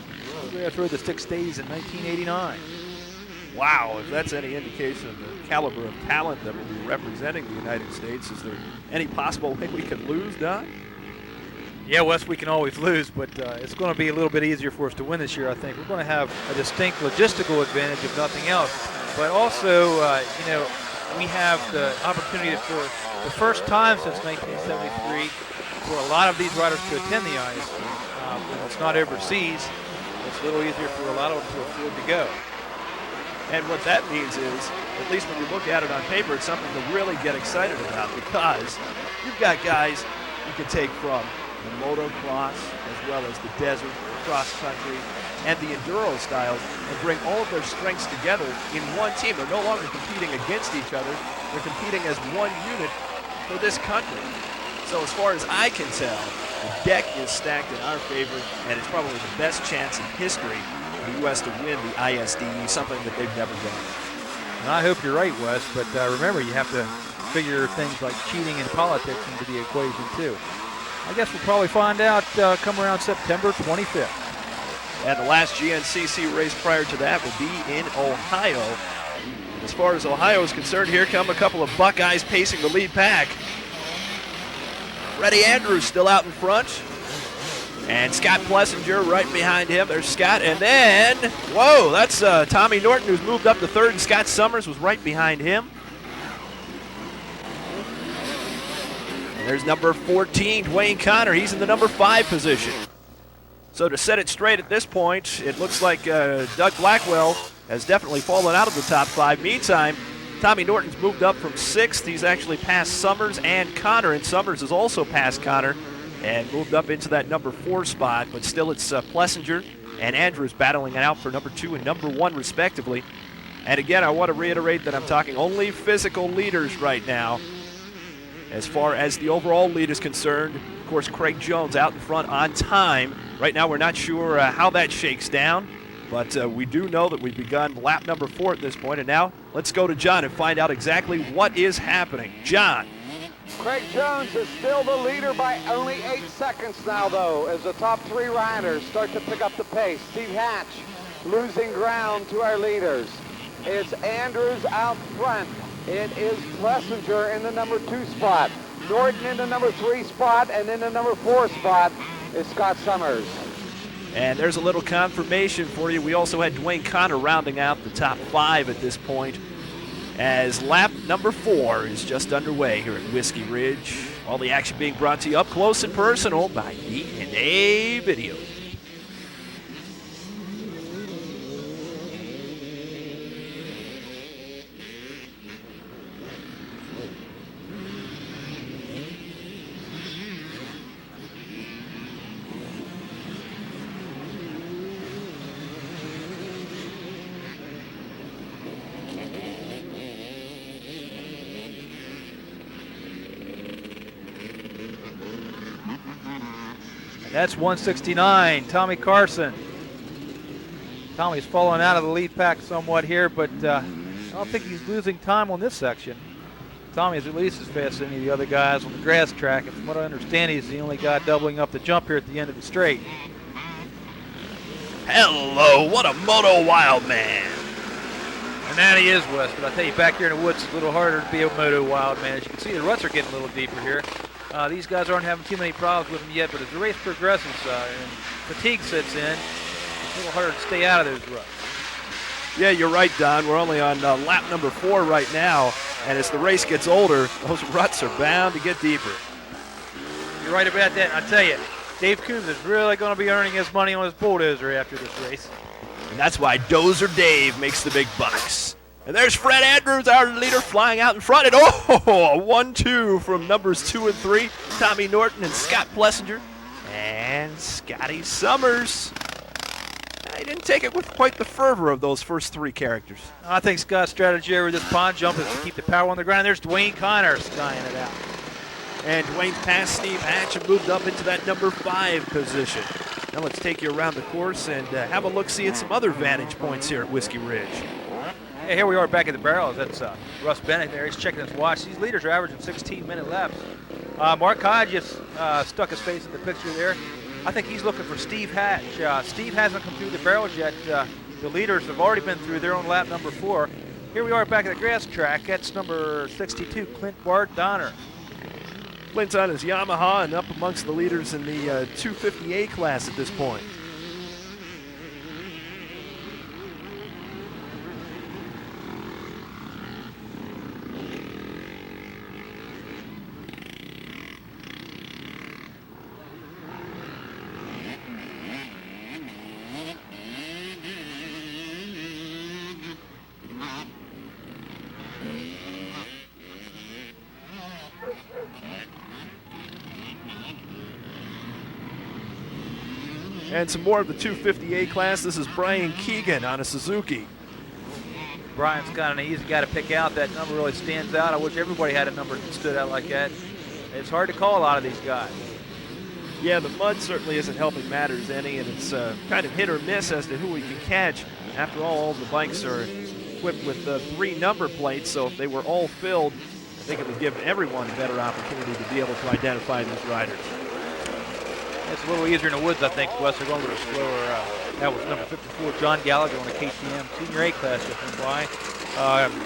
He rode the 6 days in 1989. Wow, if that's any indication of the caliber of talent that will be representing the United States, is there any possible way we could lose, Don? Yeah, Wes, we can always lose, but it's going to be a little bit easier for us to win this year, I think. We're going to have a distinct logistical advantage, if nothing else. But also, you know, we have the opportunity for the first time since 1973 for a lot of these riders to attend the IST. It's not overseas. It's a little easier for a lot of them to afford to go. And what that means is, at least when you look at it on paper, it's something to really get excited about, because you've got guys you can take from the motocross as well as the desert, the cross country, and the enduro styles, and bring all of their strengths together in one team. They're no longer competing against each other. They're competing as one unit for this country. So as far as I can tell, the deck is stacked in our favor, and it's probably the best chance in history for the U.S. to win the ISDE, something that they've never done. And I hope you're right, Wes, but remember, you have to figure things like cheating and politics into the equation, too. I guess we'll probably find out come around September 25th. And the last GNCC race prior to that will be in Ohio. As far as Ohio is concerned, here come a couple of Buckeyes pacing the lead pack. Freddie Andrews still out in front. And Scott Plessinger right behind him. There's Scott. And then, whoa, that's Tommy Norton, who's moved up to third, and Scott Summers was right behind him. And there's number 14, Dwayne Connor. He's in the number 5 position. So to set it straight at this point, it looks like Doug Blackwell has definitely fallen out of the top 5. Meantime, Tommy Norton's moved up from 6th. He's actually passed Summers and Connor, and Summers has also passed Connor and moved up into that number 4 spot. But still, it's Plessinger and Andrews battling it out for number 2 and number 1, respectively. And again, I want to reiterate that I'm talking only physical leaders right now. As far as the overall lead is concerned, of course, Craig Jones out in front on time. Right now, we're not sure how that shakes down, but we do know that we've begun lap number 4 at this point. And now, let's go to John and find out exactly what is happening. John. Craig Jones is still the leader by only 8 seconds now, though, as the top 3 riders start to pick up the pace. Steve Hatch losing ground to our leaders. It's Andrews out front. It is Plessinger in the number 2 spot. Norton in the number 3 spot, and in the number 4 spot is Scott Summers. And there's a little confirmation for you. We also had Dwayne Connor rounding out the top 5 at this point, as lap number 4 is just underway here at Whiskey Ridge. All the action being brought to you up close and personal by D&A Video. That's 169, Tommy Carson. Tommy's fallen out of the lead pack somewhat here, but I don't think he's losing time on this section. Tommy's at least as fast as any of the other guys on the grass track, and from what I understand, he's the only guy doubling up the jump here at the end of the straight. Hello, what a moto wild man. And that he is, Wes, but I tell you, back here in the woods, it's a little harder to be a moto wild man. As you can see, the ruts are getting a little deeper here. These guys aren't having too many problems with them yet, but as the race progresses and fatigue sets in, it's a little harder to stay out of those ruts. Yeah, you're right, Don. We're only on lap number 4 right now, and as the race gets older, those ruts are bound to get deeper. You're right about that. And I tell you, Dave Coombs is really going to be earning his money on his bulldozer after this race. And that's why Dozer Dave makes the big bucks. And there's Fred Andrews, our leader, flying out in front. And a 1-2 from numbers 2 and 3, Tommy Norton and Scott Plessinger. And Scotty Summers. he didn't take it with quite the fervor of those first three characters. I think Scott's strategy over this pond jump is to keep the power on the ground. There's Dwayne Connor skying it out. And Dwayne's past Steve Hatch and moved up into that number 5 position. Now let's take you around the course and have a look-see at some other vantage points here at Whiskey Ridge. Hey, here we are back at the barrels. That's Russ Bennett there. He's checking his watch. These leaders are averaging 16-minute laps. Mark Hodge just stuck his face in the picture there. I think he's looking for Steve Hatch. Steve hasn't come through the barrels yet. The leaders have already been through their own lap number 4. Here we are back at the grass track. That's number 62, Clint Bart Donner. Clint's on his Yamaha and up amongst the leaders in the 250A class at this point. And some more of the 250A class. This is Brian Keegan on a Suzuki. Brian's kind of an easy guy to pick out. That number really stands out. I wish everybody had a number that stood out like that. It's hard to call a lot of these guys. Yeah, the mud certainly isn't helping matters any, and it's kind of hit or miss as to who we can catch. After all the bikes are equipped with 3 number plates, so if they were all filled, I think it would give everyone a better opportunity to be able to identify these riders. It's a little easier in the woods, I think. Wes, they're going a little slower. That was number 54, John Gallagher on the KTM Senior A class just went by.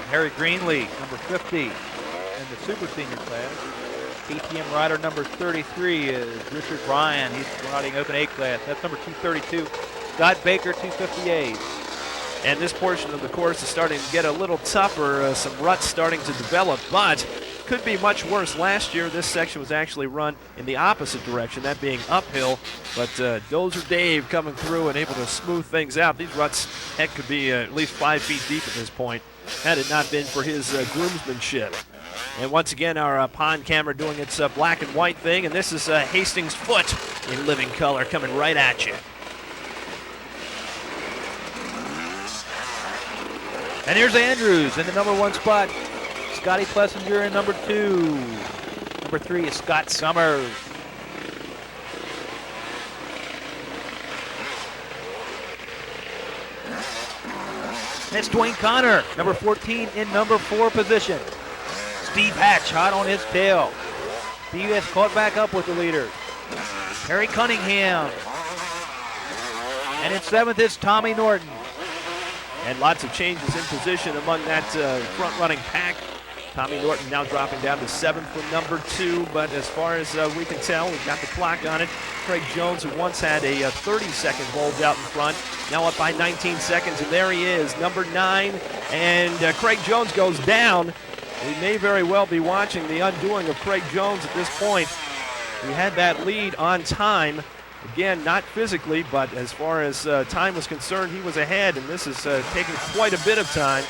Harry Greenlee, number 50 in the Super Senior class. KTM rider number 33 is Richard Ryan. He's riding Open A class. That's number 232. Scott Baker, 250As. And this portion of the course is starting to get a little tougher. Some ruts starting to develop, but could be much worse. Last year, this section was actually run in the opposite direction, that being uphill. But Dozer Dave coming through and able to smooth things out. These ruts, heck, could be at least 5 feet deep at this point, had it not been for his groomsmanship. And once again, our pond camera doing its black and white thing, and this is Hastings Foot in living color coming right at you. And here's Andrews in the number 1 spot. Scotty Plessinger in number 2. Number 3 is Scott Summers. That's Dwayne Connor, number 14 in number 4 position. Steve Hatch hot on his tail. Steve has caught back up with the leaders. Harry Cunningham. And in 7th is Tommy Norton. And lots of changes in position among that front-running pack. Tommy Norton now dropping down to 7th from number 2, but as far as we can tell, we've got the clock on it. Craig Jones, who once had a 30-second bulge out in front, now up by 19 seconds, and there he is, number 9, and Craig Jones goes down. We may very well be watching the undoing of Craig Jones at this point. We had that lead on time. Again, not physically, but as far as time was concerned, he was ahead, and this is taking quite a bit of time.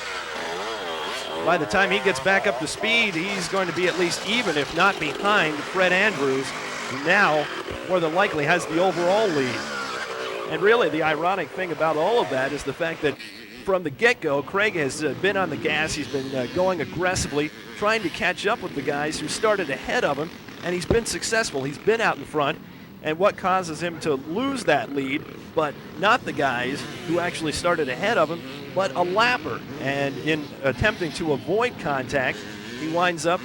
By the time he gets back up to speed, he's going to be at least even, if not behind, Fred Andrews, who now, more than likely, has the overall lead. And really, the ironic thing about all of that is the fact that from the get-go, Craig has been on the gas. He's been going aggressively, trying to catch up with the guys who started ahead of him, and he's been successful. He's been out in front. And what causes him to lose that lead, but not the guys who actually started ahead of him, but a lapper. And in attempting to avoid contact, he winds up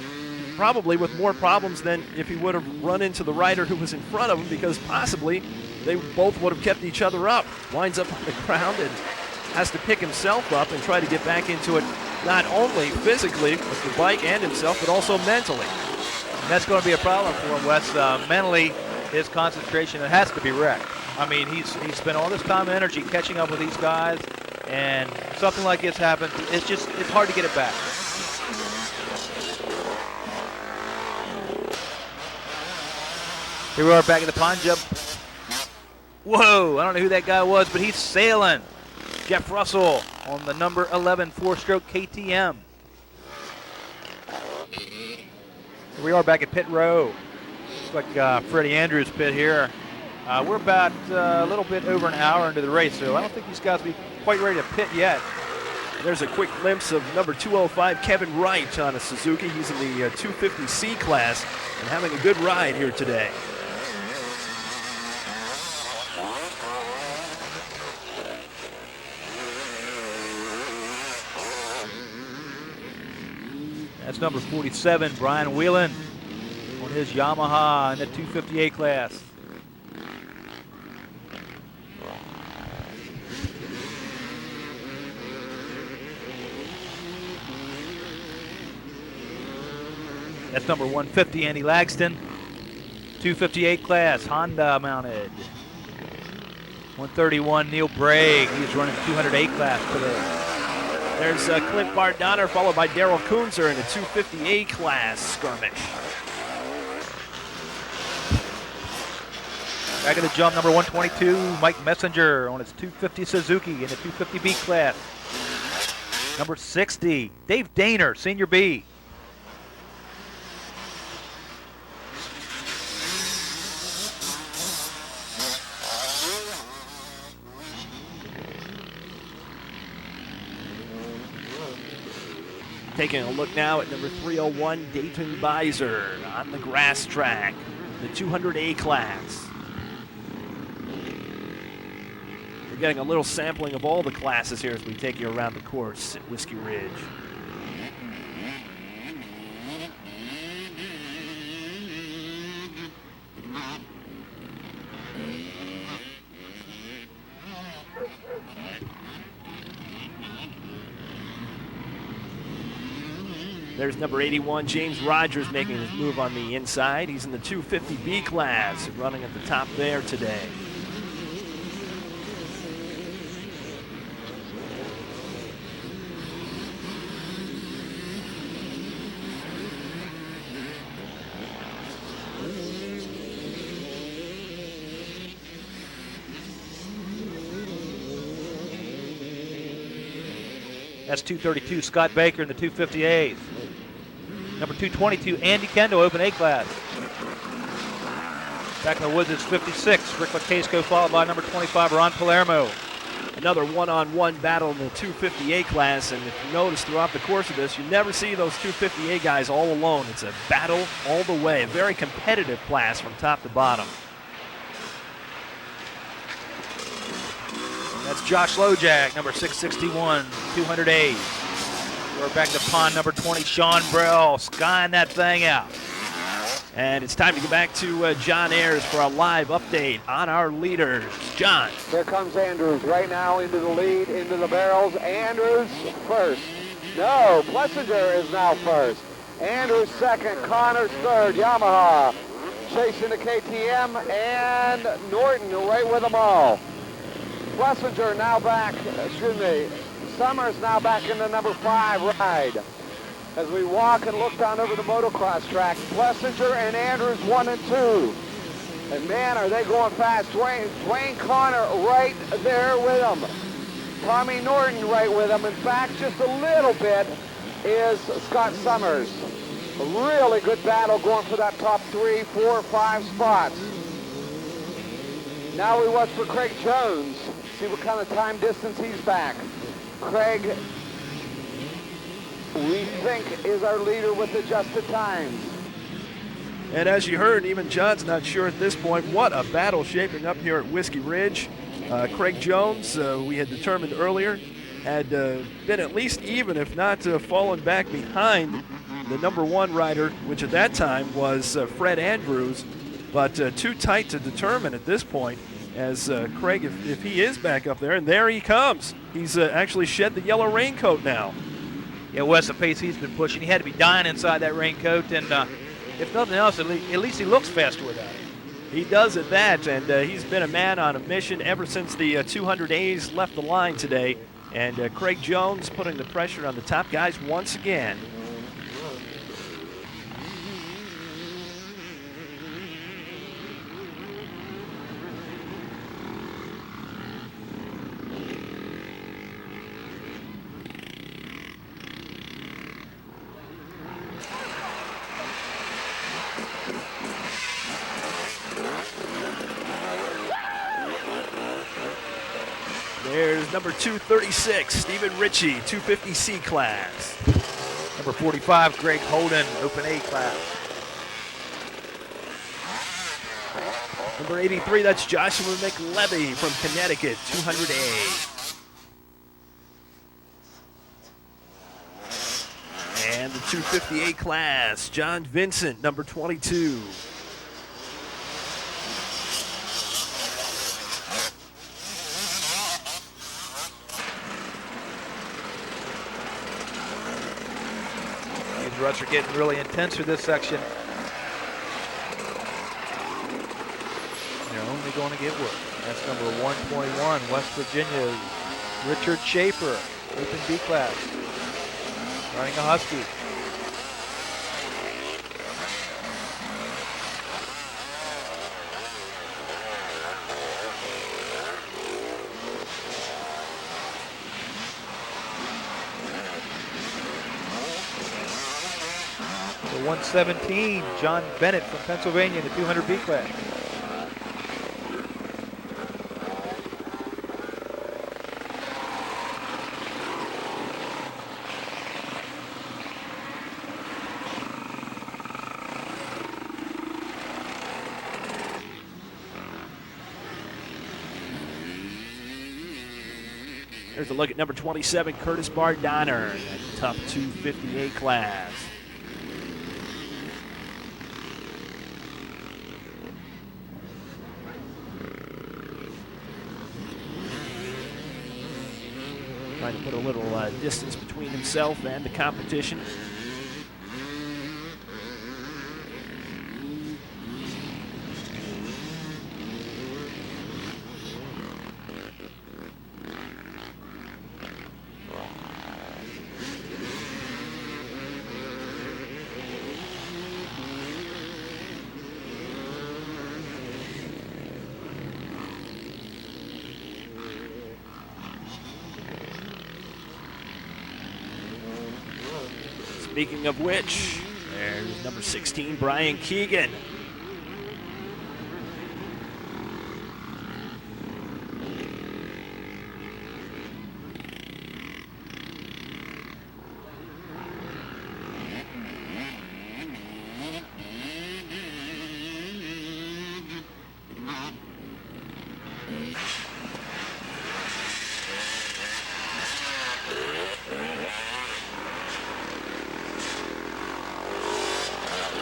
probably with more problems than if he would have run into the rider who was in front of him, because possibly they both would have kept each other up. Winds up on the ground and has to pick himself up and try to get back into it, not only physically with the bike and himself, but also mentally. And that's going to be a problem for him, Wes. Mentally, his concentration, it has to be wrecked. I mean, he's spent all this time and energy catching up with these guys, and something like this happens, it's hard to get it back. Here we are back at the pond jump. Whoa, I don't know who that guy was, but he's sailing. Jeff Russell on the number 11 4-stroke KTM. Here we are back at pit row. Looks like Freddie Andrews' pit here. We're about a little bit over an hour into the race, so I don't think these guys will be quite ready to pit yet. There's a quick glimpse of number 205, Kevin Wright, on a Suzuki. He's in the 250C class and having a good ride here today. That's number 47, Brian Whelan, on his Yamaha in the 250A class. That's number 150, Andy Lagston, 258 class, Honda mounted. 131, Neil Bragg, he's running 208 class today. There's Clint Bardonner, followed by Daryl Kunzer in a 250A class skirmish. Back of the jump, number 122, Mike Messenger on his 250 Suzuki in the 250B class. Number 60, Dave Daner, Senior B. Taking a look now at number 301, Dayton Beiser on the grass track, the 200A class. We're getting a little sampling of all the classes here as we take you around the course at Whiskey Ridge. There's number 81, James Rogers, making his move on the inside. He's in the 250B class, running at the top there today. That's 232, Scott Baker in the 258s. Number 222, Andy Kendall, Open A class. Back in the woods is 56, Rick Lacasco, followed by number 25, Ron Palermo. Another one-on-one battle in the 250A class, and if you notice throughout the course of this, you never see those 250A guys all alone. It's a battle all the way, a very competitive class from top to bottom. That's Josh Lojak, number 661, 200A. We're back to pond number 20, Sean Brell, skying that thing out. And it's time to go back to John Ayers for a live update on our leaders. John. Here comes Andrews right now into the lead, into the barrels. Andrews first. No, Plessinger is now first. Andrews second, Connors third, Yamaha. Chasing the KTM and Norton right with them all. Plessinger now back, Summers now back in the number 5 ride. As we walk and look down over the motocross track, Plessinger and Andrews 1 and 2. And man, are they going fast. Dwayne Connor right there with them. Tommy Norton right with them. In fact, just a little bit is Scott Summers. A really good battle going for that top 3, 4, 5 spots. Now we watch for Craig Jones. See what kind of time distance he's back. Craig, we think, is our leader with adjusted times. And as you heard, even John's not sure at this point. What a battle shaping up here at Whiskey Ridge. Craig Jones, we had determined earlier, had been at least even, if not fallen back behind the number 1 rider, which at that time was Fred Andrews, but too tight to determine at this point. As Craig, if he is back up there, and there he comes. He's actually shed the yellow raincoat now. Yeah, Wes, the pace he's been pushing, he had to be dying inside that raincoat, and if nothing else, at least he looks faster without it. He does at that, and he's been a man on a mission ever since the 200As left the line today. And Craig Jones putting the pressure on the top guys once again. There's number 236, Stephen Ritchie, 250C class. Number 45, Greg Holden, Open A class. Number 83, that's Joshua McLevy from Connecticut, 200A. And the 258 class, John Vincent, number 22. These ruts are getting really intense for this section. They're only going to get worse. That's number 121, West Virginia, Richard Schaefer, Open B class, running a Husky. The 117, John Bennett from Pennsylvania in the 200B class. Here's a look at number 27, Curtis Bardonner, in that tough 258 class. Trying to put a little distance between himself and the competition. Speaking of which, there's number 16, Brian Keegan.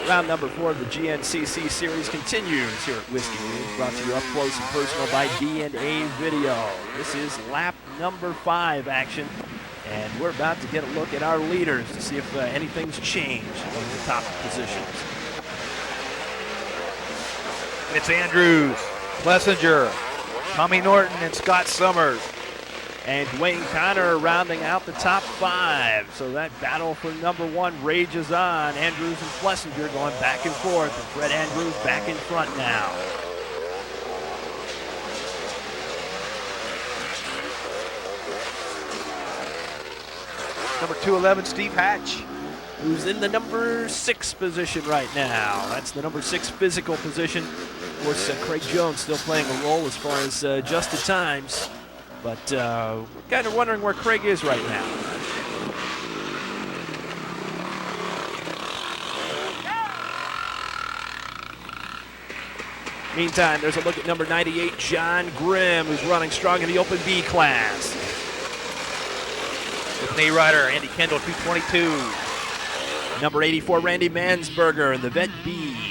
Round number 4 of the GNCC series continues here at Whiskey Ridge, brought to you up close and personal by D&A Video. This is lap number 5 action, and we're about to get a look at our leaders to see if anything's changed in the top positions. It's Andrews, Plessinger, Tommy Norton, and Scott Summers. And Dwayne Connor rounding out the top 5. So that battle for number 1 rages on. Andrews and Plessinger going back and forth. And Fred Andrews back in front now. Number 211, Steve Hatch, who's in the number 6 position right now. That's the number 6 physical position. Of course, Craig Jones still playing a role as far as adjusted times. But we're kind of wondering where Craig is right now. Meantime, there's a look at number 98, John Grimm, who's running strong in the Open B class. With an A-Rider, Andy Kendall, 222. Number 84, Randy Mansberger in the Vet Bs.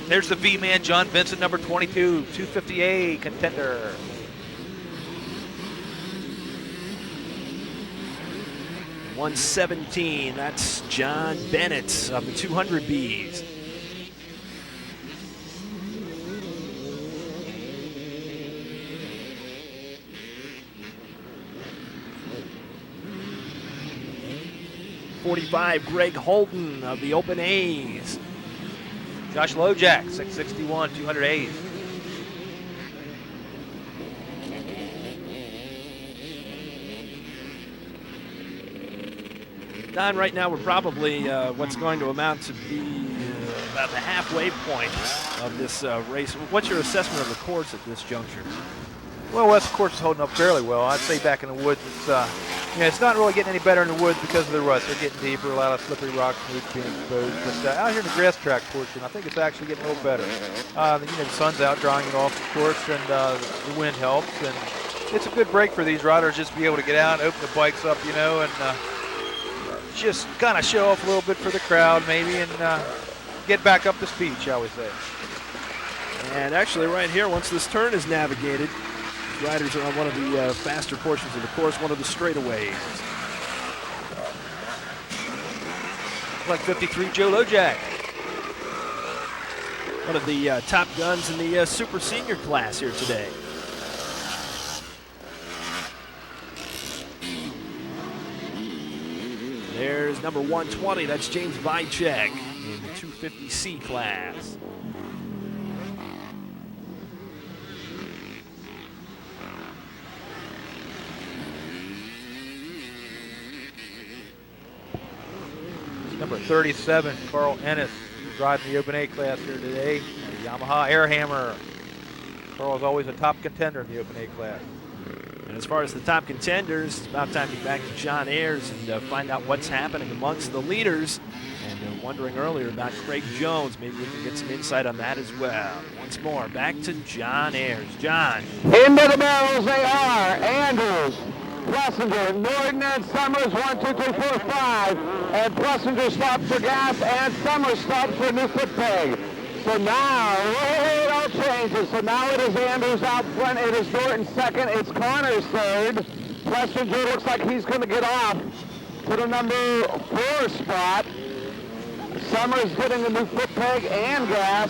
There's the V-Man, John Vincent, number 22, 250A contender. .117, that's John Bennett of the 200Bs. .45, Greg Holden of the Open A's. Josh Lojak, 661, 200As. Don, right now we're probably what's going to amount to be about the halfway point of this race. What's your assessment of the course at this juncture? Well, West, of course, is holding up fairly well. I'd say back in the woods, it's not really getting any better in the woods because of the ruts. They're getting deeper, a lot of slippery rocks and roots being exposed. But out here in the grass track portion, I think it's actually getting a little better. The sun's out drying it off, of course, and the wind helps. And it's a good break for these riders just to be able to get out and open the bikes up, and just kind of show off a little bit for the crowd maybe and get back up to speed, shall we say. And actually right here, once this turn is navigated, riders are on one of the faster portions of the course, one of the straightaways. Like 53 Joe Lojak. One of the top guns in the super senior class here today. There's number 120, that's James Vicek in the 250C class. Number 37, Carl Ennis, who's riding the Open A class here today. The Yamaha Airhammer. Carl's always a top contender in the Open A class. And as far as the top contenders, it's about time to get back to John Ayers and find out what's happening amongst the leaders. And wondering earlier about Craig Jones. Maybe we can get some insight on that as well. Once more, back to John Ayers. John. Into the barrels they are. Andrews, Plessinger, Norton, and Summers, 1, 2, 3, 4, 5. And Plessinger stops for gas, and Summers stops for a new foot peg. So now, it all changes. So now it is Andrews out front. It is Norton second. It's Connors third. Plessinger looks like he's going to get off to the number 4 spot. Summers getting a new foot peg and gas.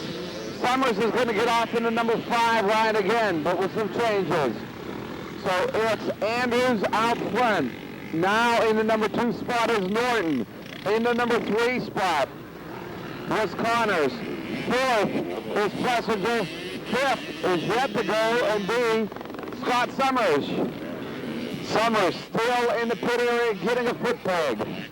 Summers is going to get off in the number 5 ride again, but with some changes. So it's Andrews out front. Now in the number 2 spot is Norton. In the number 3 spot was Connors. 4th is Plessinger. 5th is yet to go and be Scott Summers. Summers still in the pit area getting a foot peg.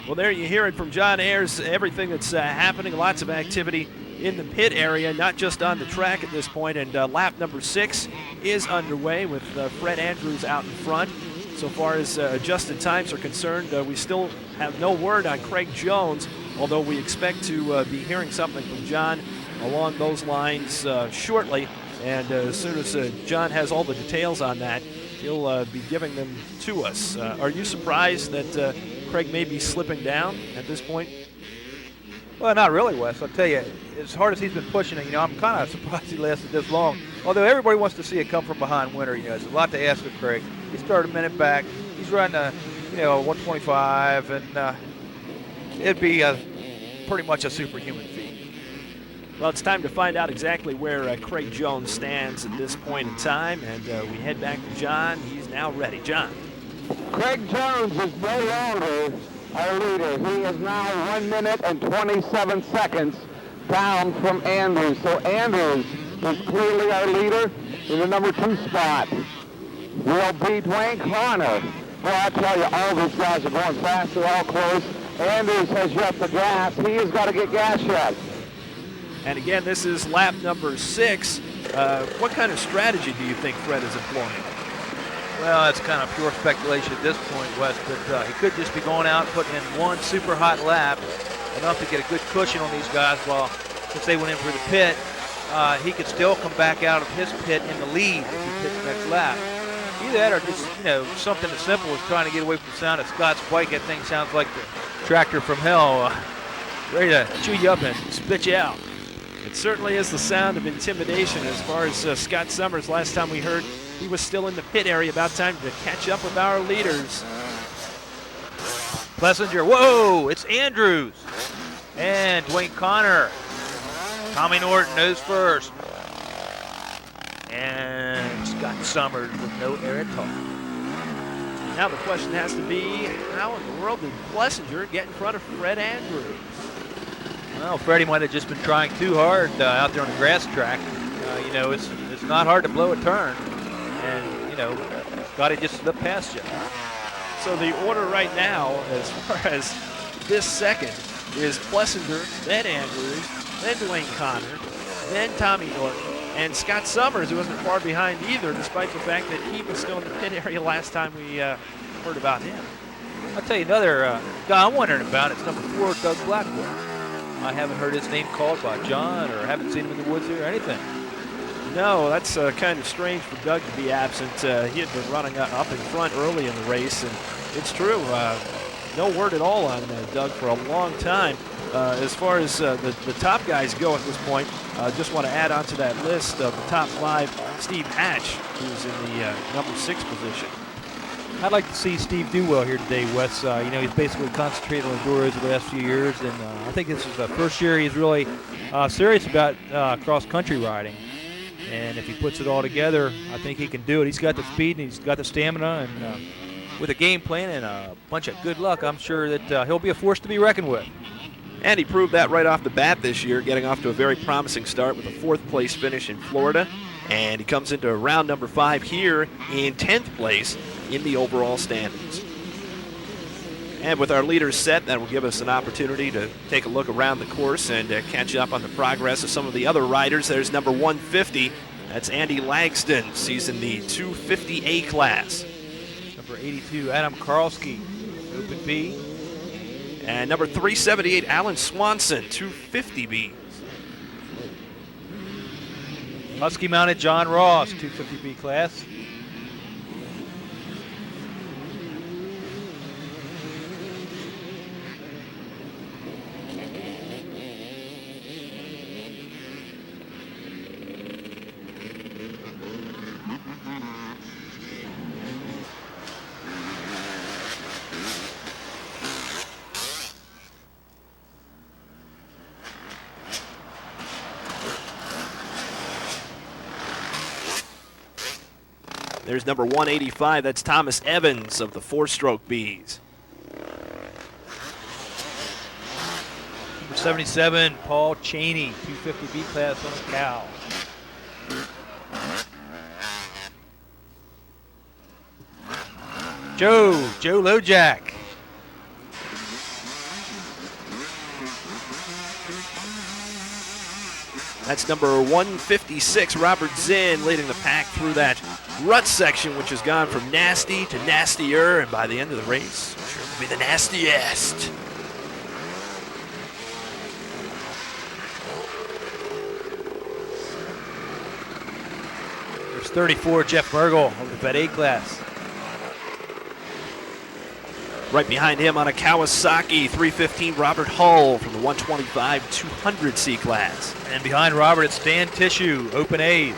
Well, there you hear it from John Ayers, everything that's happening, lots of activity in the pit area, not just on the track at this point. And lap number 6 is underway with Fred Andrews out in front. So far as adjusted times are concerned, we still have no word on Craig Jones, although we expect to be hearing something from John along those lines shortly. And as soon as John has all the details on that, he'll be giving them to us. Are you surprised that Craig may be slipping down at this point? Well, not really, Wes. I'll tell you, as hard as he's been pushing it, I'm kind of surprised he lasted this long. Although everybody wants to see a come from behind winner, it's a lot to ask of Craig. He started a minute back. He's riding a 125, and it'd be pretty much a superhuman feat. Well, it's time to find out exactly where Craig Jones stands at this point in time, and we head back to John. He's now ready. John. Craig Jones is no longer our leader. He is now 1 minute and 27 seconds down from Andrews. So Andrews is clearly our leader in the number 2 spot. Will be Dwayne Connor. Well, I tell you, all these guys are going fast. They're all close. Andrews has yet to gas. He has got to get gas yet. And again, this is lap number 6. What kind of strategy do you think Fred is employing? Well, that's kind of pure speculation at this point, Wes, but he could just be going out and putting in one super hot lap, enough to get a good cushion on these guys while, since they went in for the pit, he could still come back out of his pit in the lead if he pits the next lap. Either that or just, something as simple as trying to get away from the sound of Scott's bike. That thing sounds like the tractor from hell, ready to chew you up and spit you out. It certainly is the sound of intimidation as far as Scott Summers. Last time we heard, he was still in the pit area. About time to catch up with our leaders. Plessinger, whoa, it's Andrews. And Dwayne Connor. Tommy Norton knows first. And Scott Summers with no air at all. Now the question has to be, how in the world did Plessinger get in front of Fred Andrews? Well, Freddie might have just been trying too hard out there on the grass track. It's not hard to blow a turn. And, Scotty just slipped past you. So the order right now, as far as this second is Plessinger, then Andrews, then Dwayne Connor, then Tommy Norton, and Scott Summers, who wasn't far behind either, despite the fact that he was still in the pit area last time we heard about him. I'll tell you another guy I'm wondering about. It's number 4, Doug Blackwell. I haven't heard his name called by John or haven't seen him in the woods here or anything. No, that's kind of strange for Doug to be absent. He had been running up in front early in the race, and it's true. No word at all on Doug for a long time. As far as the top guys go at this point, just want to add on to that list of the top 5, Steve Hatch, who's in the number 6 position. I'd like to see Steve do well here today, Wes. He's basically concentrated on enduros the last few years, and I think this is the first year he's really serious about cross-country riding. And if he puts it all together, I think he can do it. He's got the speed and he's got the stamina, and with a game plan and a bunch of good luck, I'm sure that he'll be a force to be reckoned with. And he proved that right off the bat this year, getting off to a very promising start with a 4th place finish in Florida. And he comes into round number 5 here in 10th place in the overall standings. And with our leaders set, that will give us an opportunity to take a look around the course and catch up on the progress of some of the other riders. There's number 150. That's Andy Langston. He's in the 250A class. Number 82, Adam Karlsky, Open B. And number 378, Alan Swanson, 250B. Husky-mounted John Ross, 250B class. There's number 185, that's Thomas Evans of the 4-stroke Bs. Number 77, Paul Cheney, 250B class on a cow. Joe Lojack. That's number 156, Robert Zinn, leading the pack through that rut section, which has gone from nasty to nastier, and by the end of the race, I'm sure it'll be the nastiest. There's 34, Jeff Mergel of the Vet A class. Right behind him on a Kawasaki 315, Robert Hull from the 125 200C class. And behind Robert, it's Dan Tissue, Open A's.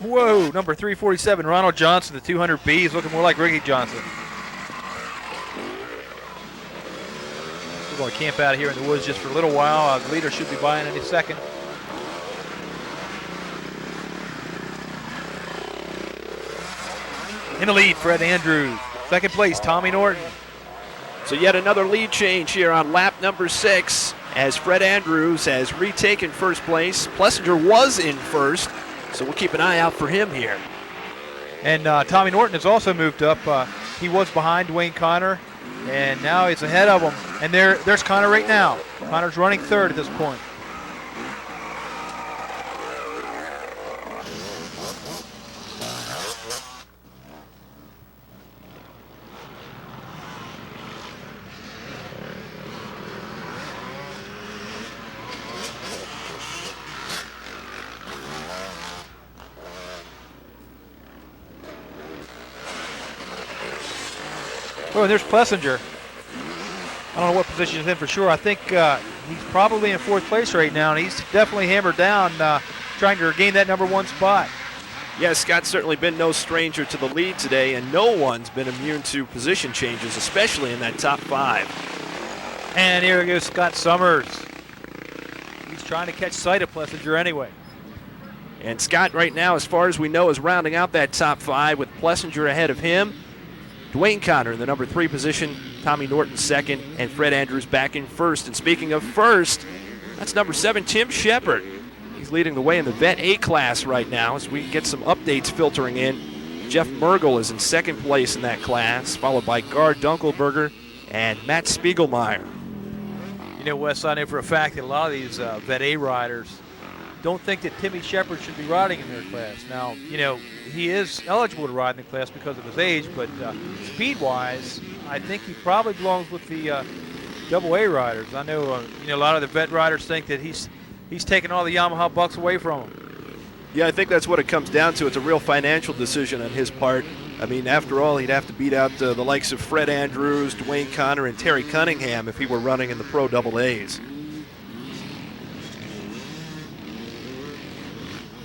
Whoa, number 347, Ronald Johnson, the 200B, is looking more like Ricky Johnson. We're going to camp out here in the woods just for a little while. The leader should be by in any second. In the lead, Fred Andrews. Second place, Tommy Norton. So yet another lead change here on lap number 6 as Fred Andrews has retaken first place. Plessinger was in first, so we'll keep an eye out for him here. And Tommy Norton has also moved up. He was behind Dwayne Connor, and now he's ahead of him. And there's Connor right now. Connor's running third at this point. Oh, and there's Plessinger. I don't know what position he's in for sure. I think he's probably in 4th place right now, and he's definitely hammered down trying to regain that number 1 spot. Yes, Scott's certainly been no stranger to the lead today, and no one's been immune to position changes, especially in that top 5. And here goes Scott Summers. He's trying to catch sight of Plessinger anyway. And Scott right now, as far as we know, is rounding out that top 5 with Plessinger ahead of him. Dwayne Connor in the number 3 position, Tommy Norton second, and Fred Andrews back in first. And speaking of first, that's number 7, Tim Shepard. He's leading the way in the Vet A class right now as we get some updates filtering in. Jeff Mergel is in second place in that class, followed by Gar Dunkelberger and Matt Spiegelmeyer. You know, Wes, I know for a fact that a lot of these Vet A riders don't think that Timmy Shepard should be riding in their class. Now, you know, he is eligible to ride in the class because of his age, but speed-wise, I think he probably belongs with the AA riders. I know, you know, a lot of the vet riders think that he's taking all the Yamaha bucks away from him. Yeah, I think that's what it comes down to. It's a real financial decision on his part. I mean, after all, he'd have to beat out the likes of Fred Andrews, Dwayne Connor, and Terry Cunningham if he were running in the Pro AA's.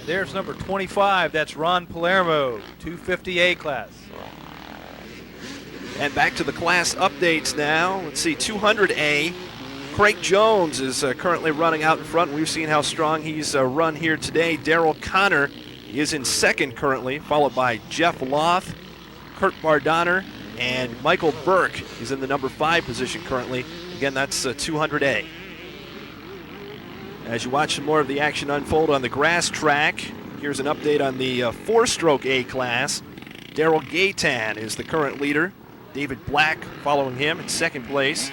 There's number 25. That's Ron Palermo, 250A class. And back to the class updates now. Let's see, 200A. Craig Jones is currently running out in front. We've seen how strong he's run here today. Daryl Connor is in second currently, followed by Jeff Loth, Kurt Bardonner, and Michael Burke. He's in the number 5 position currently. Again, that's 200A. As you watch some more of the action unfold on the grass track, here's an update on the 4-stroke A class. Daryl Gaytan is the current leader. David Black following him in second place.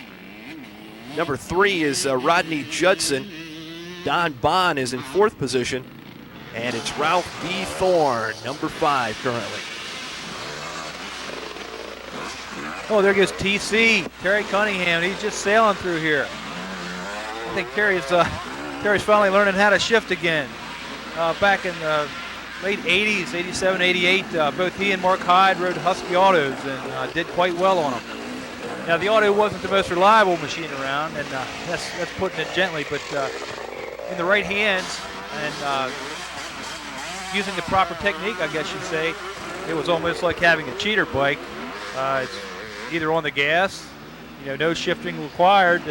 Number 3 is Rodney Judson. Don Bond is in 4th position. And it's Ralph B. Thorne, number 5 currently. Oh, there goes TC, Terry Cunningham. He's just sailing through here. I think Terry's finally learning how to shift again. Back in the late 80s, 87, 88, both he and Mark Hyde rode Husky Autos and did quite well on them. Now, the auto wasn't the most reliable machine around, and that's putting it gently, but in the right hands and using the proper technique, I guess you'd say, it was almost like having a cheater bike. It's either on the gas, you know, no shifting required,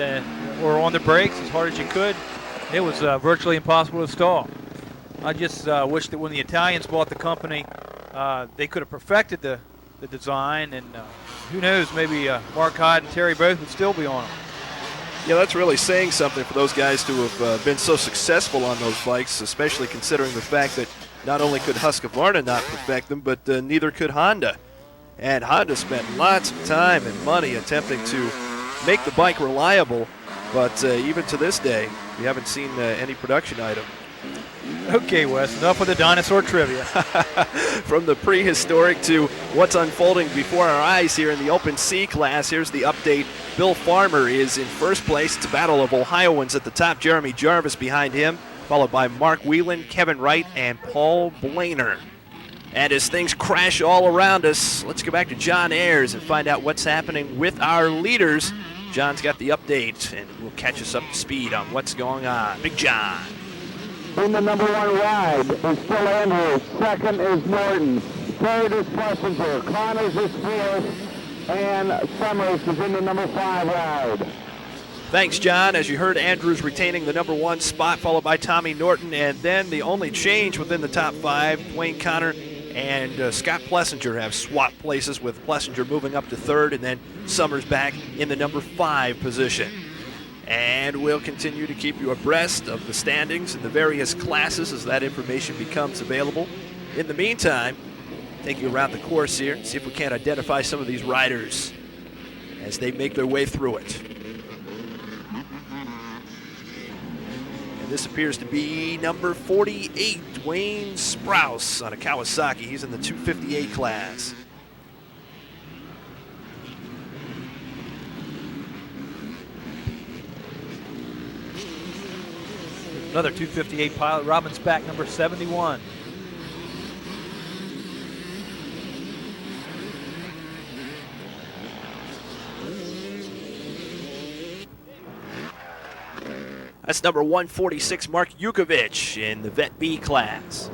or on the brakes as hard as you could. It was virtually impossible to stall. I just wish that when the Italians bought the company, they could have perfected the design, and who knows, maybe Mark Hyde and Terry both would still be on them. Yeah, that's really saying something for those guys to have been so successful on those bikes, especially considering the fact that not only could Husqvarna not perfect them, but neither could Honda. And Honda spent lots of time and money attempting to make the bike reliable, but even to this day, we haven't seen any production item. Okay, Wes, enough with the dinosaur trivia. From the prehistoric to what's unfolding before our eyes here in the Open C class, here's the update. Bill Farmer is in first place. It's a battle of Ohioans at the top. Jeremy Jarvis behind him, followed by Mark Whelan, Kevin Wright, and Paul Blainer. And as things crash all around us, let's go back to John Ayers and find out what's happening with our leaders. John's got the update, and will catch us up to speed on what's going on. Big John. In the number 1 ride is still Andrews. Second is Norton. Third is Plessinger. Connors is 4th. And Summers is in the number 5 ride. Thanks, John. As you heard, Andrews retaining the number 1 spot, followed by Tommy Norton. And then the only change within the top 5, Dwayne Connor and Scott Plessinger have swapped places, with Plessinger moving up to 3rd, and then Summers back in the number 5 position. And we'll continue to keep you abreast of the standings in the various classes as that information becomes available. In the meantime, take you around the course here, see if we can't identify some of these riders as they make their way through it. And this appears to be number 48, Dwayne Sprouse on a Kawasaki. He's in the 258 class. Another 258 pilot, Robin's back, number 71. That's number 146, Mark Yukovic in the Vet B class.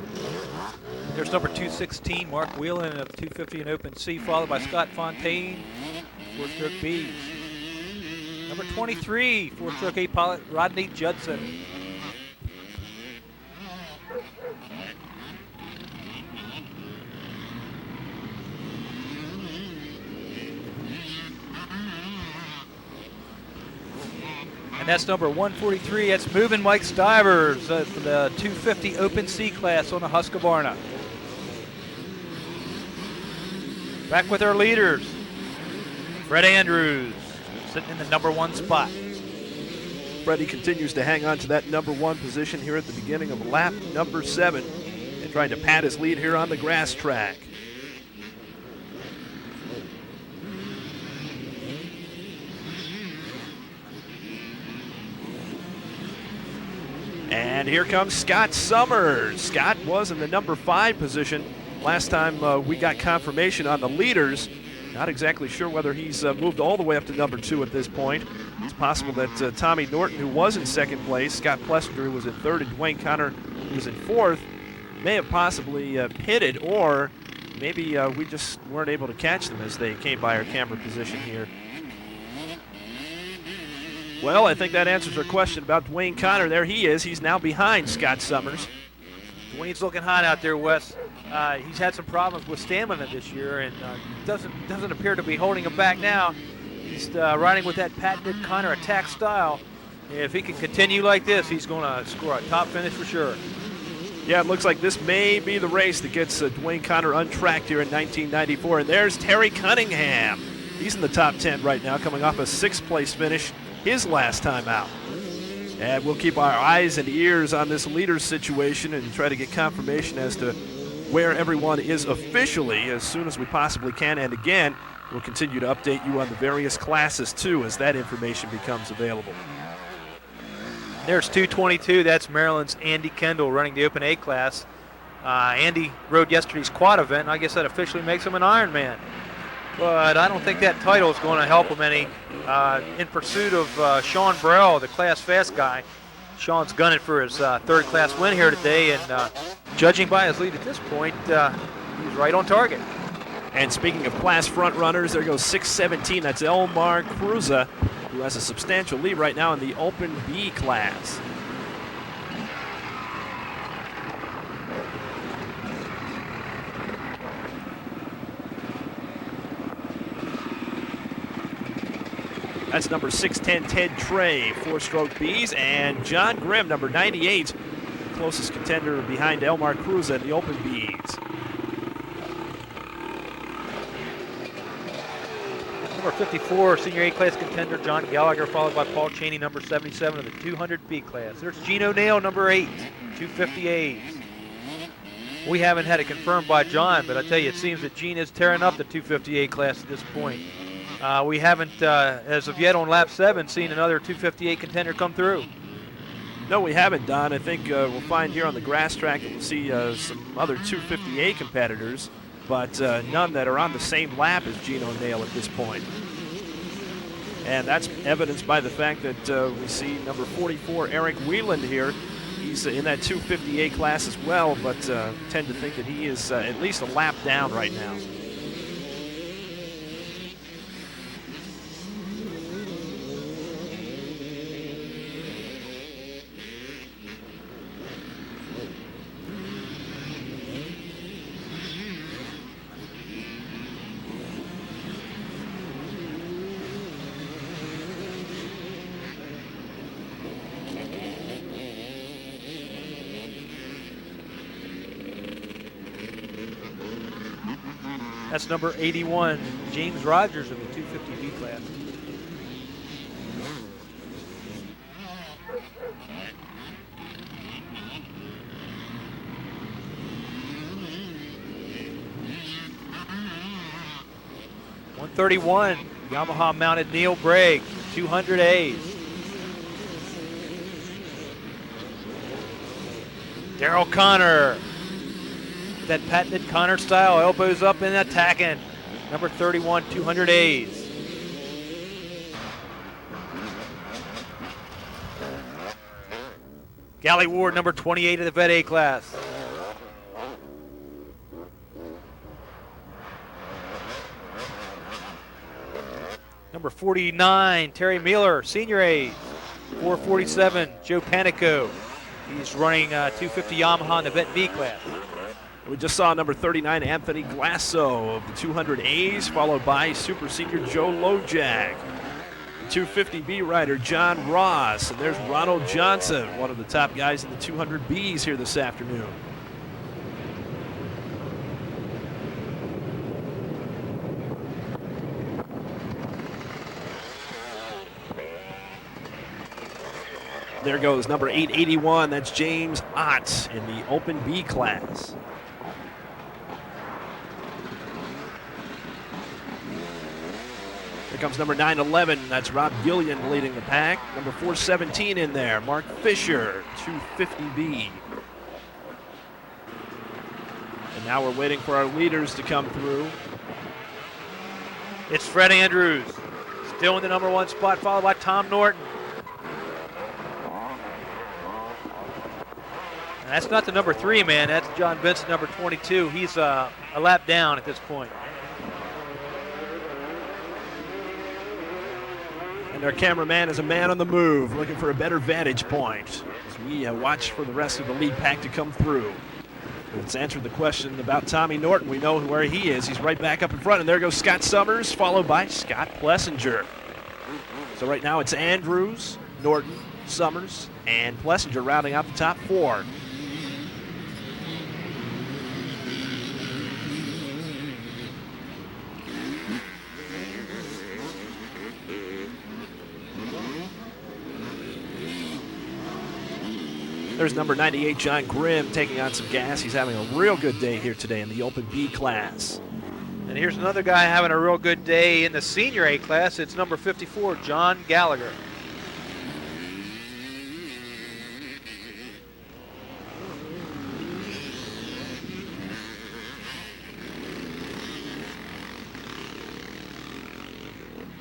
There's number 216, Mark Whelan of 250 and Open C, followed by Scott Fontaine, 4-stroke B. Number 23, 4-stroke A pilot, Rodney Judson. And that's number 143. That's moving Mike Stivers for the 250 Open C class on the Husqvarna. Back with our leaders. Fred Andrews sitting in the number 1 spot. Freddie continues to hang on to that number 1 position here at the beginning of lap number 7 and trying to pad his lead here on the grass track. And here comes Scott Summers. Scott was in the number 5 position last time we got confirmation on the leaders. Not exactly sure whether he's moved all the way up to number 2 at this point. It's possible that Tommy Norton, who was in second place, Scott Plessinger, who was in third, and Dwayne Connor, who was in fourth, may have possibly pitted, or maybe we just weren't able to catch them as they came by our camera position here. Well, I think that answers our question about Dwayne Connor. There he is. He's now behind Scott Summers. Dwayne's looking hot out there, Wes. He's had some problems with stamina this year, and doesn't appear to be holding him back now. He's riding with that patented Connor attack style. If he can continue like this, he's going to score a top finish for sure. Yeah, it looks like this may be the race that gets Dwayne Connor untracked here in 1994. And there's Terry Cunningham. He's in the top 10 right now, coming off a 6th place finish his last time out. And we'll keep our eyes and ears on this leader situation and try to get confirmation as to where everyone is officially as soon as we possibly can. And again, we'll continue to update you on the various classes too as that information becomes available. There's 222. That's Maryland's Andy Kendall running the Open A class. Andy rode yesterday's quad event, and I guess that officially makes him an Ironman. But I don't think that title is going to help him any in pursuit of Sean Burrell, the class fast guy. Sean's gunning for his 3rd class win here today, and judging by his lead at this point, he's right on target. And speaking of class front runners, there goes 617. That's Elmar Cruza, who has a substantial lead right now in the Open B class. That's number 610, Ted Trey, 4-stroke Bs, and John Grimm, number 98, closest contender behind Elmar Cruza in the Open Bs. Number 54, senior A-class contender John Gallagher, followed by Paul Cheney, number 77 of the 200B class. There's Gene O'Neill, number 8, 250As. We haven't had it confirmed by John, but I tell you, it seems that Gene is tearing up the 250A class at this point. We haven't, as of yet on lap 7, seen another 258 contender come through. No, we haven't, Don. I think we'll find here on the grass track that we'll see some other 258 competitors, but none that are on the same lap as Gene O'Neill at this point. And that's evidenced by the fact that we see number 44, Eric Wieland here. He's in that 258 class as well, but tend to think that he is at least a lap down right now. That's number 81, James Rogers of the 250B class. .131, Yamaha mounted Neil Bragg, 200As. Daryl Connor. That patented Connor style, elbows up and attacking. Number 31, 200As. Gally Ward, number 28 of the Vet A class. Number 49, Terry Mueller, Senior A's. 447, Joe Panico. He's running 250 Yamaha in the Vet B class. We just saw number 39, Anthony Glasso of the 200As, followed by Super Senior Joe Lojak. 250B rider John Ross, and there's Ronald Johnson, one of the top guys in the 200Bs here this afternoon. There goes number 881, that's James Ott in the Open B class. Here comes number 911, that's Rob Gillian leading the pack. Number 417 in there, Mark Fisher, 250B. And now we're waiting for our leaders to come through. It's Fred Andrews, still in the number 1 spot, followed by Tom Norton. And that's not the number 3 man, that's John Benson, number 22. He's a lap down at this point. And our cameraman is a man on the move, looking for a better vantage point as we watch for the rest of the lead pack to come through. Let's answer the question about Tommy Norton. We know where he is. He's right back up in front, and there goes Scott Summers, followed by Scott Plessinger. So right now it's Andrews, Norton, Summers, and Plessinger rounding out the top 4. There's number 98, John Grimm, taking on some gas. He's having a real good day here today in the Open B class. And here's another guy having a real good day in the Senior A class. It's number 54, John Gallagher.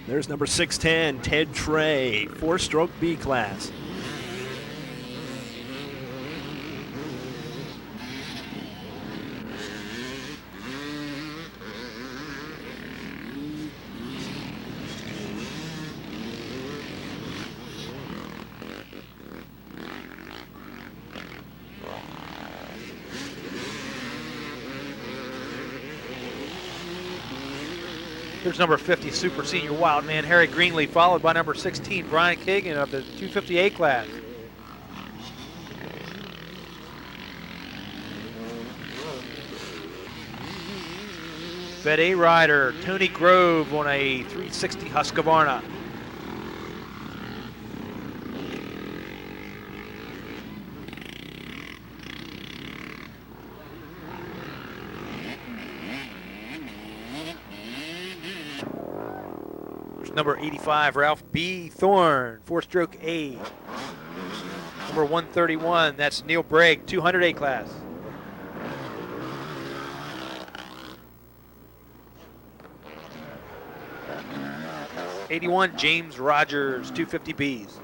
There's number 610, Ted Trey, 4-stroke B class. Here's number 50, Super Senior Wildman, Harry Greenlee, followed by number 16, Brian Kagan of the 250A class. Fed A rider, Tony Grove on a 360 Husqvarna. Number 85, Ralph B. Thorne, 4-stroke A. Number 131, that's Neil Bragg, 200A class. '81, James Rogers, 250Bs.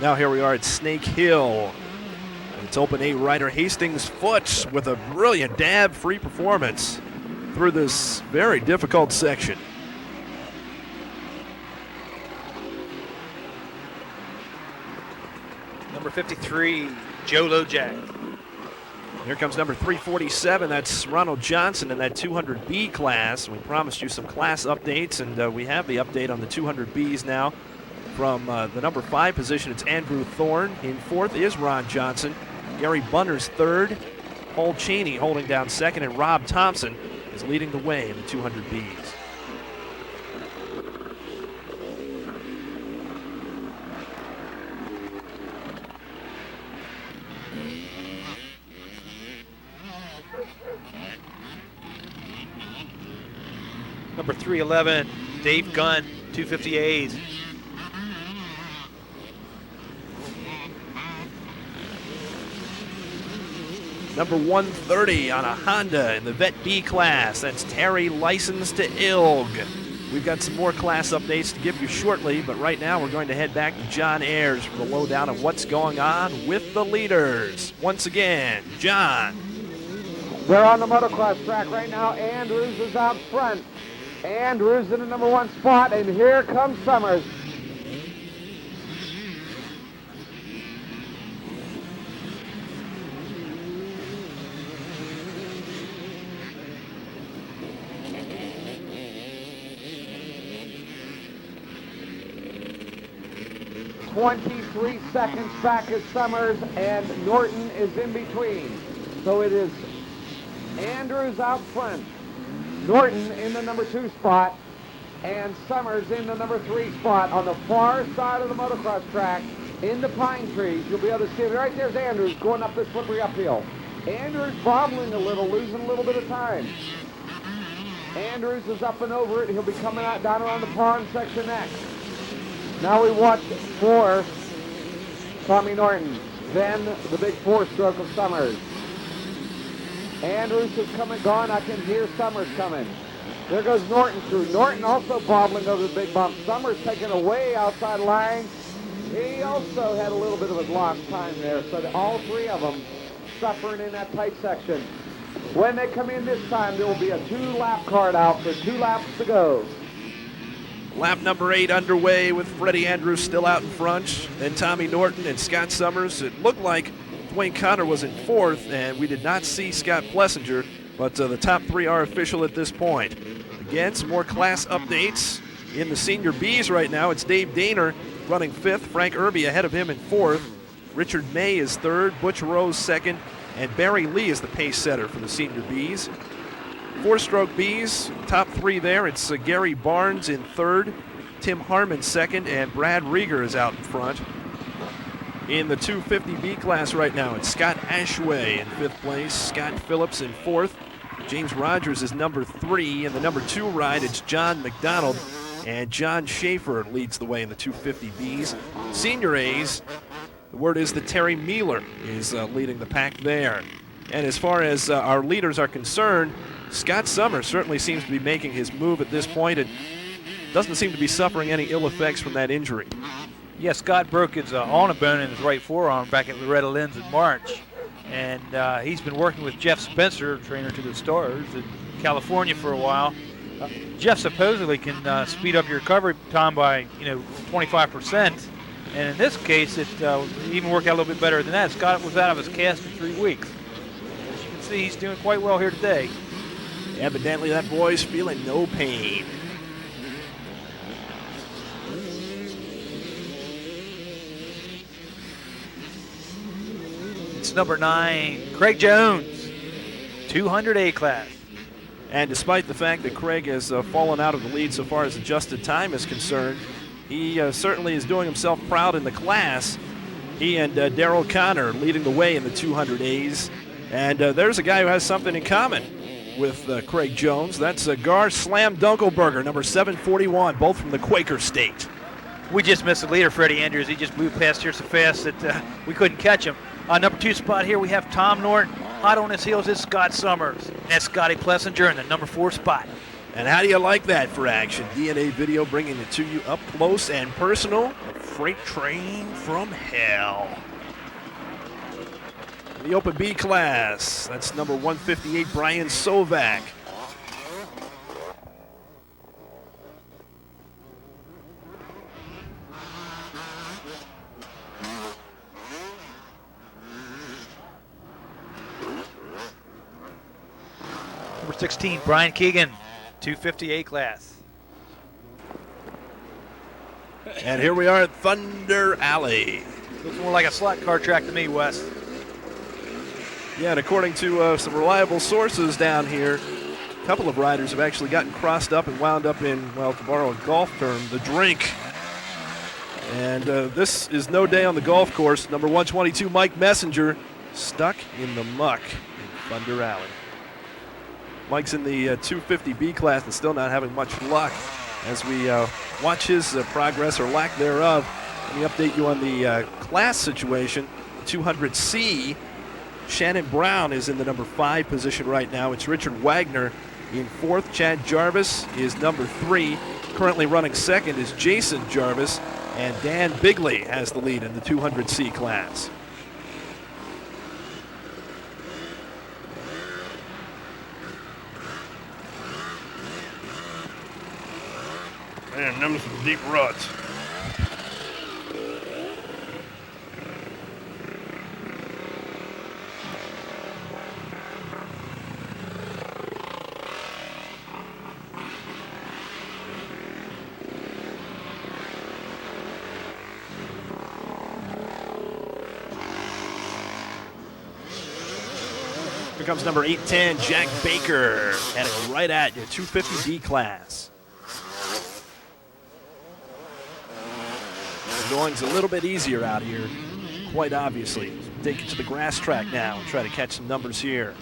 Now here we are at Snake Hill. It's Open A rider Hastings Foots with a brilliant dab-free performance through this very difficult section. Number 53, Joe Lojak. Here comes number 347. That's Ronald Johnson in that 200B class. We promised you some class updates, and we have the update on the 200Bs now. From the number 5 position, it's Andrew Thorne. In 4th is Ron Johnson. Gary Bunner's 3rd. Paul Cheney holding down 2nd, and Rob Thompson is leading the way in the 200Bs. Number 311, Dave Gunn, 250As. Number 130 on a Honda in the Vet B class. That's Terry licensed to Ilg. We've got some more class updates to give you shortly, but right now we're going to head back to John Ayers for the lowdown of what's going on with the leaders. Once again, John. They're on the motocross track right now. Andrews is out front. Andrews in the number 1 spot, and here comes Summers. 23 seconds back is Summers, and Norton is in between. So it is Andrews out front, Norton in the number 2 spot, and Summers in the number 3 spot on the far side of the motocross track in the pine trees. You'll be able to see it. Right there's Andrews going up this slippery uphill. Andrews bobbling a little, losing a little bit of time. Andrews is up and over it. He'll be coming out down around the pond section next. Now we watch for Tommy Norton, then the big 4-stroke of Summers. Andrews is coming, gone. I can hear Summers coming. There goes Norton through. Norton also bobbling over the big bump. Summers taking a way outside line. He also had a little bit of a lost time there, so that all 3 of them suffering in that tight section. When they come in this time, there will be a 2-lap card out for 2 laps to go. Lap number 8 underway with Freddie Andrews still out in front. Then Tommy Norton and Scott Summers. It looked like Dwayne Connor was in 4th, and we did not see Scott Plessinger, but the top 3 are official at this point. Again, some more class updates. In the senior Bs right now, it's Dave Daner running 5th. Frank Irby ahead of him in 4th. Richard May is 3rd. Butch Rose 2nd. And Barry Lee is the pace setter for the senior Bs. 4-stroke Bs, top 3 there. It's Gary Barnes in 3rd. Tim Harmon 2nd. And Brad Rieger is out in front. In the 250B class right now, it's Scott Ashway in 5th place. Scott Phillips in 4th. James Rogers is number 3. In the number 2 ride, it's John McDonald. And John Schaefer leads the way in the 250Bs. Senior A's, the word is that Terry Mealer is leading the pack there. And as far as our leaders are concerned, Scott Summers certainly seems to be making his move at this point and doesn't seem to be suffering any ill effects from that injury. Yeah, Scott broke his ulna bone in his right forearm back at Loretta Lynn's in March. And he's been working with Jeff Spencer, trainer to the Stars, in California for a while. Jeff supposedly can speed up your recovery time by 25%. And in this case, it even worked out a little bit better than that. Scott was out of his cast for 3 weeks. As you can see, he's doing quite well here today. Evidently, that boy's feeling no pain. It's number 9, Craig Jones, 200A class. And despite the fact that Craig has fallen out of the lead so far as adjusted time is concerned, he certainly is doing himself proud in the class. He and Darrell Connor leading the way in the 200As. And there's a guy who has something in common with Craig Jones. That's Gar Slam Dunkelberger, number 741, both from the Quaker State. We just missed the leader, Freddie Andrews. He just moved past here so fast that we couldn't catch him. Number 2 spot here, we have Tom Norton. Hot on his heels is Scott Summers. That's Scotty Plessinger in the number 4 spot. And how do you like that for action? DNA video bringing it to you up close and personal. A freight train from hell. The Open B class, that's number 158, Brian Sovak. Number 16, Brian Keegan, 250A class. And here we are at Thunder Alley. Looks more like a slot car track to me, Wes. Yeah, and according to some reliable sources down here, a couple of riders have actually gotten crossed up and wound up in, well, to borrow a golf term, the drink. And this is no day on the golf course. Number 122, Mike Messenger, stuck in the muck in Thunder Alley. Mike's in the 250B class and still not having much luck. As we watch his progress or lack thereof, let me update you on the class situation. 200C, Shannon Brown is in the number 5 position right now. It's Richard Wagner in 4th. Chad Jarvis is number 3. Currently running 2nd is Jason Jarvis. And Dan Bigley has the lead in the 200C class. Man, them some deep ruts. Here comes number 810, Jack Baker, heading right at your 250D class. The going's a little bit easier out here, quite obviously. Take it to the grass track now and try to catch some numbers here.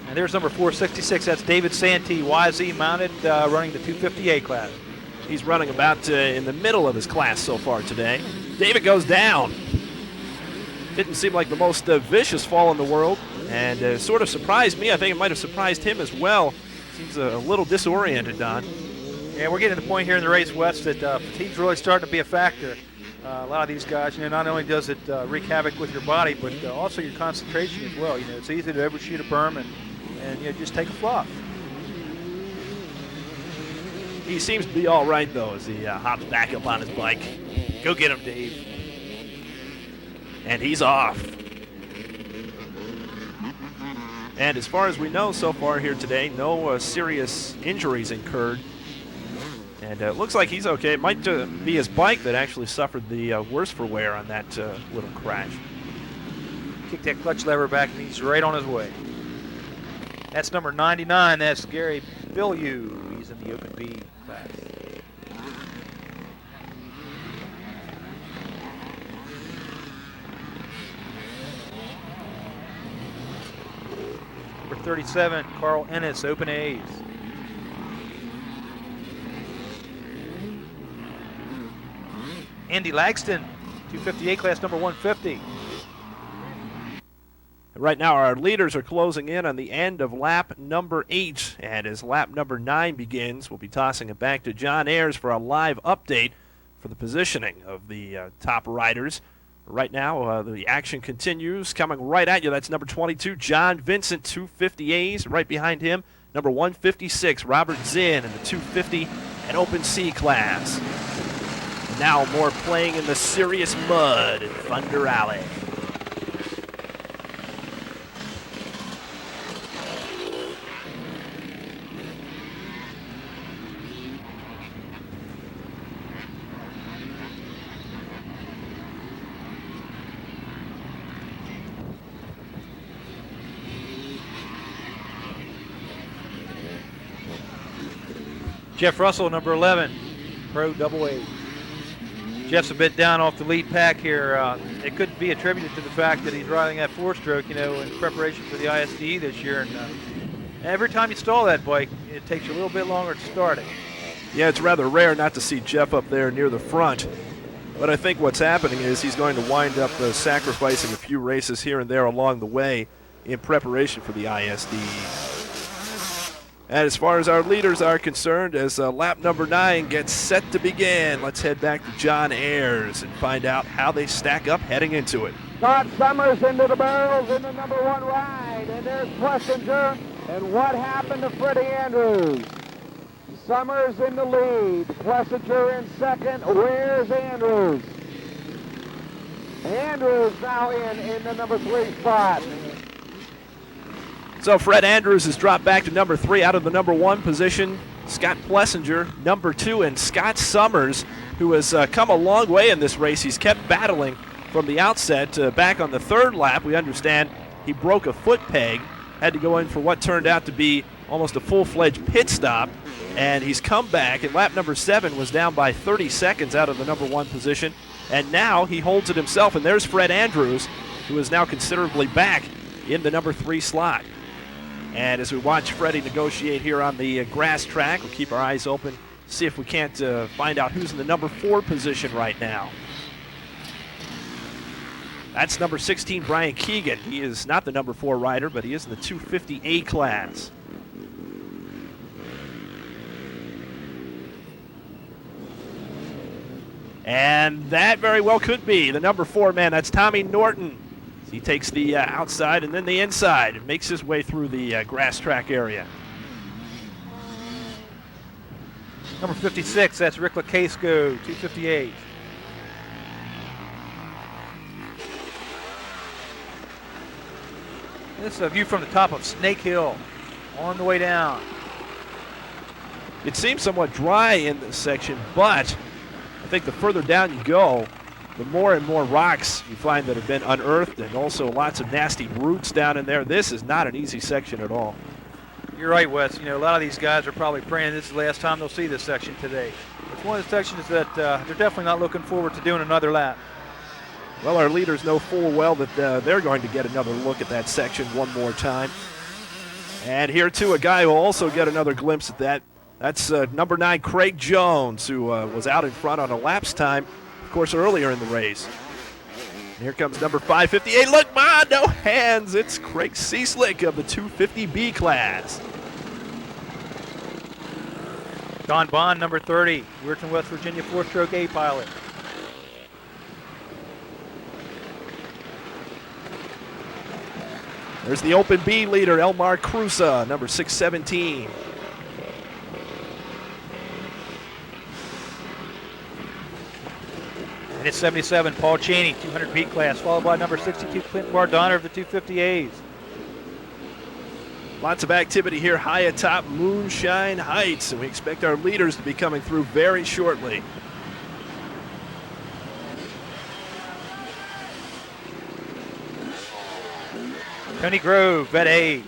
And there's number 466. That's David Santee, YZ mounted, running the 250A class. He's running about in the middle of his class so far today. David goes down. Didn't seem like the most vicious fall in the world, and sort of surprised me. I think it might have surprised him as well. Seems a little disoriented, Don. Yeah, we're getting to the point here in the race, West, that fatigue's really starting to be a factor. A lot of these guys, not only does it wreak havoc with your body, but also your concentration as well. It's easy to overshoot a berm and just take a flop. He seems to be all right, though, as he hops back up on his bike. Go get him, Dave. And he's off. And as far as we know so far here today, no serious injuries incurred. And it looks like he's okay. It might be his bike that actually suffered the worst for wear on that little crash. Kick that clutch lever back, and he's right on his way. That's number 99. That's Gary Bilyeu. He's in the Open B class. Number 37, Carl Ennis, Open A's. Andy Lagston, 258 class, number 150. Right now our leaders are closing in on the end of lap number 8, and as lap number 9 begins, we'll be tossing it back to John Ayers for a live update for the positioning of the top riders. Right now the action continues, coming right at you. That's number 22, John Vincent, 250As. Right behind him, number 156, Robert Zinn in the 250 and Open C class. Now more playing in the serious mud in Thunder Alley. Jeff Russell, number 11, Pro Double A. Jeff's a bit down off the lead pack here. It could be attributed to the fact that he's riding that 4-stroke, in preparation for the ISDE this year. And every time you stall that bike, it takes you a little bit longer to start it. Yeah, it's rather rare not to see Jeff up there near the front. But I think what's happening is he's going to wind up sacrificing a few races here and there along the way in preparation for the ISDE. And as far as our leaders are concerned, as lap number 9 gets set to begin, let's head back to John Ayers and find out how they stack up heading into it. Scott Summers into the barrels in the number 1 ride, and there's Plessinger. And what happened to Freddie Andrews? Summers in the lead, Plessinger in second. Where's Andrews? Andrews now in the number 3 spot. So Fred Andrews has dropped back to number 3 out of the number 1 position. Scott Plessinger, number 2, and Scott Summers, who has come a long way in this race. He's kept battling from the outset. Back on the 3rd lap, we understand he broke a foot peg, had to go in for what turned out to be almost a full-fledged pit stop, and he's come back, and lap number 7 was down by 30 seconds out of the number 1 position, and now he holds it himself, and there's Fred Andrews, who is now considerably back in the number 3 slot. And as we watch Freddie negotiate here on the grass track, we'll keep our eyes open, see if we can't find out who's in the number 4 position right now. That's number 16, Brian Keegan. He is not the number 4 rider, but he is in the 250A class. And that very well could be the number 4 man. That's Tommy Norton. He takes the outside and then the inside and makes his way through the grass track area. Number 56, that's Rick Lacasco, 258. This is a view from the top of Snake Hill on the way down. It seems somewhat dry in this section, but I think the further down you go, the more and more rocks you find that have been unearthed, and also lots of nasty roots down in there. This is not an easy section at all. You're right, Wes. You know, a lot of these guys are probably praying this is the last time they'll see this section today. It's one of the sections that they're definitely not looking forward to doing another lap. Well, our leaders know full well that they're going to get another look at that section one more time. And here, too, a guy who will also get another glimpse at that. That's number 9, Craig Jones, who was out in front on a lapse time, of course, earlier in the race. And here comes number 558. Look, no hands. It's Craig Cieslik of the 250B class. Don Bond, number 30, Weirton, West Virginia, 4-stroke A pilot. There's the Open B leader, Elmar Cruza, number 617. And it's 77, Paul Cheney, 200B class, followed by number 62, Clinton Bardonner of the 250As. Lots of activity here high atop Moonshine Heights, and we expect our leaders to be coming through very shortly. Tony Grove, Vet A.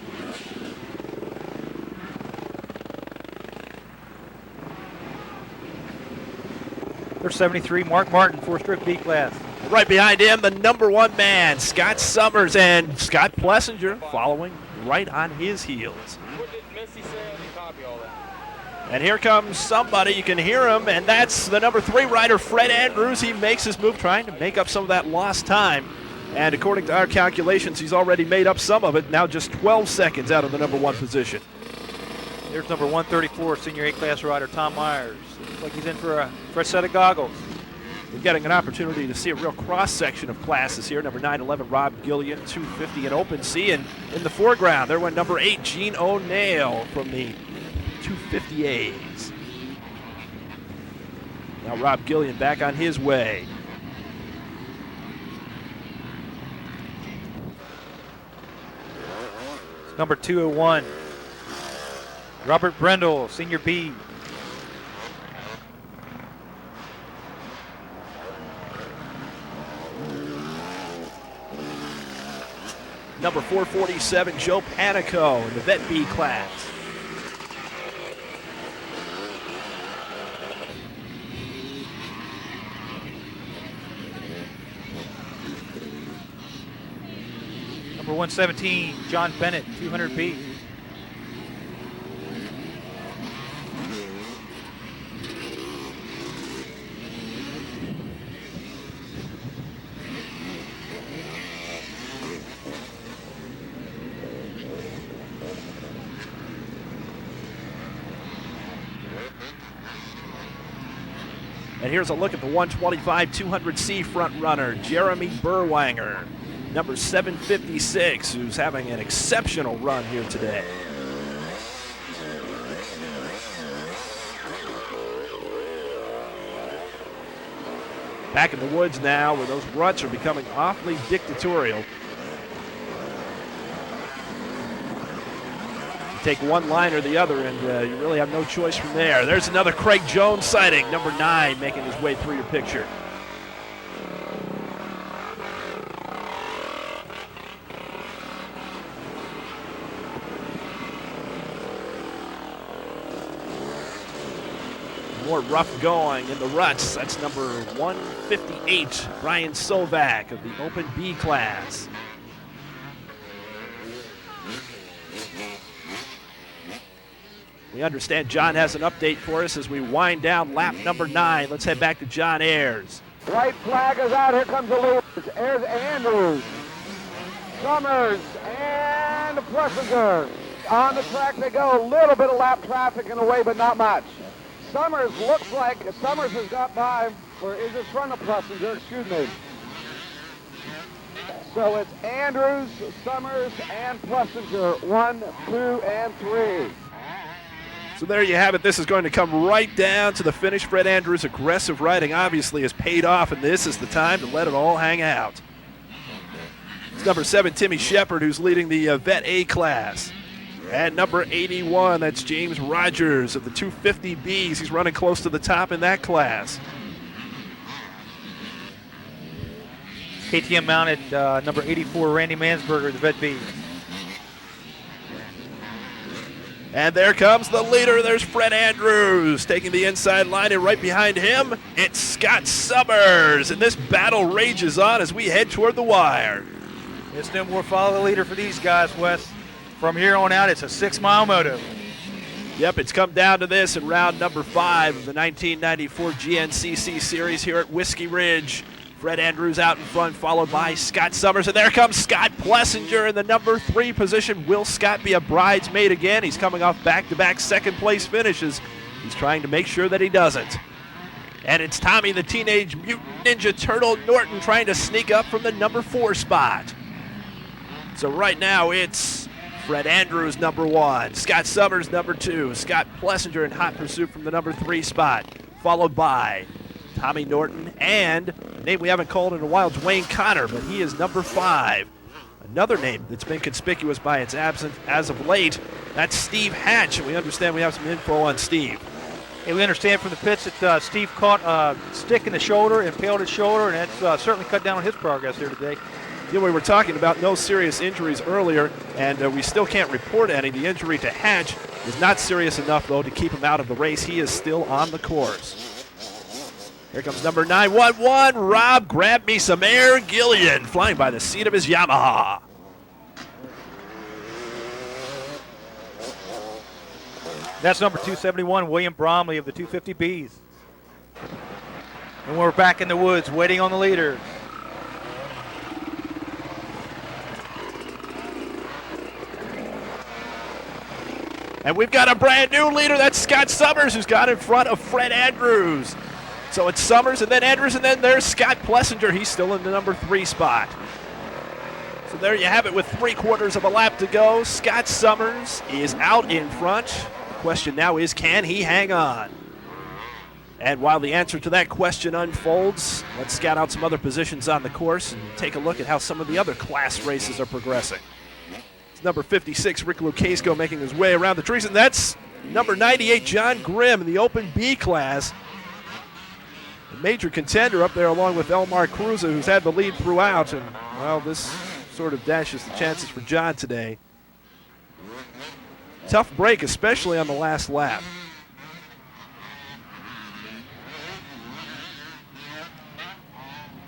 There's 73, Mark Martin, 4-stroke B class. Right behind him, the number 1 man, Scott Summers, and Scott Plessinger following right on his heels. What did Missy say? I didn't copy all that. And here comes somebody, you can hear him, and that's the number 3 rider, Fred Andrews. He makes his move, trying to make up some of that lost time. And according to our calculations, he's already made up some of it, now just 12 seconds out of the number 1 position. There's number 134, senior A-class rider, Tom Myers. Looks like he's in for a fresh set of goggles. We're getting an opportunity to see a real cross-section of classes here. Number 911, Rob Gillian, 250 in Open C. And in the foreground, there went number 8, Gene O'Neill from the 250As. Now Rob Gillian back on his way. Number 201, Robert Brendel, senior B. Number 447, Joe Panico in the Vet B class. Number 117, John Bennett, 200B. And here's a look at the 125 200C front runner, Jeremy Burwanger, number 756, who's having an exceptional run here today. Back in the woods now, where those ruts are becoming awfully dictatorial. Take one line or the other, and you really have no choice from there. There's another Craig Jones sighting, number 9, making his way through your picture. More rough going in the ruts. That's number 158, Brian Sovak of the Open B class. We understand John has an update for us as we wind down lap number 9. Let's head back to John Ayers. White flag is out. Here comes the leaders. Ayers, Andrews, Summers, and Plessinger. On the track they go. A little bit of lap traffic in the way, but not much. Summers looks like Summers has got by, or is in front of Plessinger, excuse me. So it's Andrews, Summers, and Plessinger, 1, 2, and 3. So there you have it. This is going to come right down to the finish. Fred Andrews' aggressive riding obviously has paid off, and this is the time to let it all hang out. It's number 7, Timmy Shepard, who's leading the Vet A class. At number 81, that's James Rogers of the 250Bs. He's running close to the top in that class. KTM mounted number 84, Randy Mansberger, the Vet Bees. And there comes the leader. There's Fred Andrews taking the inside line, and right behind him, it's Scott Summers. And this battle rages on as we head toward the wire. It's no more follow the leader for these guys, Wes. From here on out, it's a 6-mile moto. Yep, it's come down to this in round number 5 of the 1994 GNCC series here at Whiskey Ridge. Fred Andrews out in front, followed by Scott Summers. And there comes Scott Plessinger in the number 3 position. Will Scott be a bridesmaid again? He's coming off back-to-back second-place finishes. He's trying to make sure that he doesn't. And it's Tommy, the Teenage Mutant Ninja Turtle Norton, trying to sneak up from the number 4 spot. So right now it's Fred Andrews, number 1. Scott Summers, number 2. Scott Plessinger in hot pursuit from the number 3 spot, followed by Tommy Norton and a name we haven't called in a while, Dwayne Connor, but he is number 5. Another name that's been conspicuous by its absence as of late, that's Steve Hatch, and we understand we have some info on Steve. Hey, we understand from the pits that Steve caught a stick in the shoulder, impaled his shoulder, and that's certainly cut down on his progress here today. Yeah, we were talking about no serious injuries earlier, and we still can't report any. The injury to Hatch is not serious enough, though, to keep him out of the race. He is still on the course. Here comes number 911, Rob Grab Me Some Air Gillian, flying by the seat of his Yamaha. That's number 271, William Bromley of the 250Bs. And we're back in the woods, waiting on the leaders. And we've got a brand new leader. That's Scott Summers, who's got in front of Fred Andrews. So it's Summers and then Andrews, and then there's Scott Plessinger. He's still in the number 3 spot. So there you have it with 3/4 of a lap to go. Scott Summers is out in front. The question now is, can he hang on? And while the answer to that question unfolds, let's scout out some other positions on the course and take a look at how some of the other class races are progressing. It's number 56, Rick Lucasco, making his way around the trees, and that's number 98, John Grimm in the Open B class. A major contender up there along with Elmar Cruza, who's had the lead throughout, and, well, this sort of dashes the chances for John today. Tough break, especially on the last lap.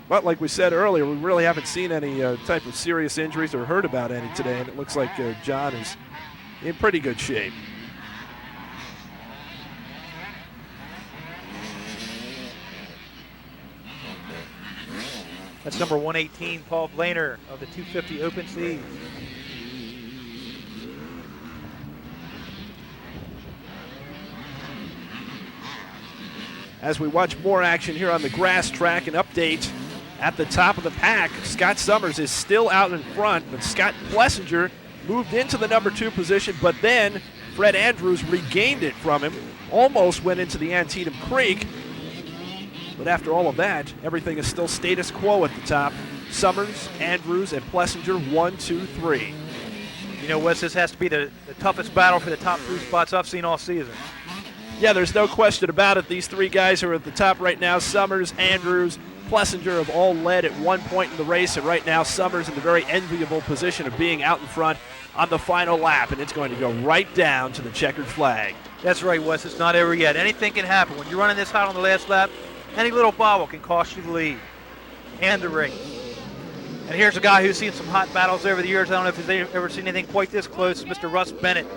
But like we said earlier, we really haven't seen any type of serious injuries or heard about any today, and it looks like John is in pretty good shape. That's number 118, Paul Blainer of the 250 Open Seas. As we watch more action here on the grass track, an update at the top of the pack. Scott Summers is still out in front, but Scott Plessinger moved into the number 2 position, but then Fred Andrews regained it from him, almost went into the Antietam Creek. But after all of that, everything is still status quo at the top. Summers, Andrews, and Plessinger, 1, 2, 3. You know, Wes, this has to be the toughest battle for the top 3 spots I've seen all season. Yeah, there's no question about it. These 3 guys who are at the top right now, Summers, Andrews, Plessinger, have all led at one point in the race, and right now Summers in the very enviable position of being out in front on the final lap, and it's going to go right down to the checkered flag. That's right, Wes. It's not over yet. Anything can happen. When you're running this hot on the last lap, any little bobble can cost you the lead and the race. And here's a guy who's seen some hot battles over the years. I don't know if he's ever seen anything quite this close. Mr. Russ Bennett.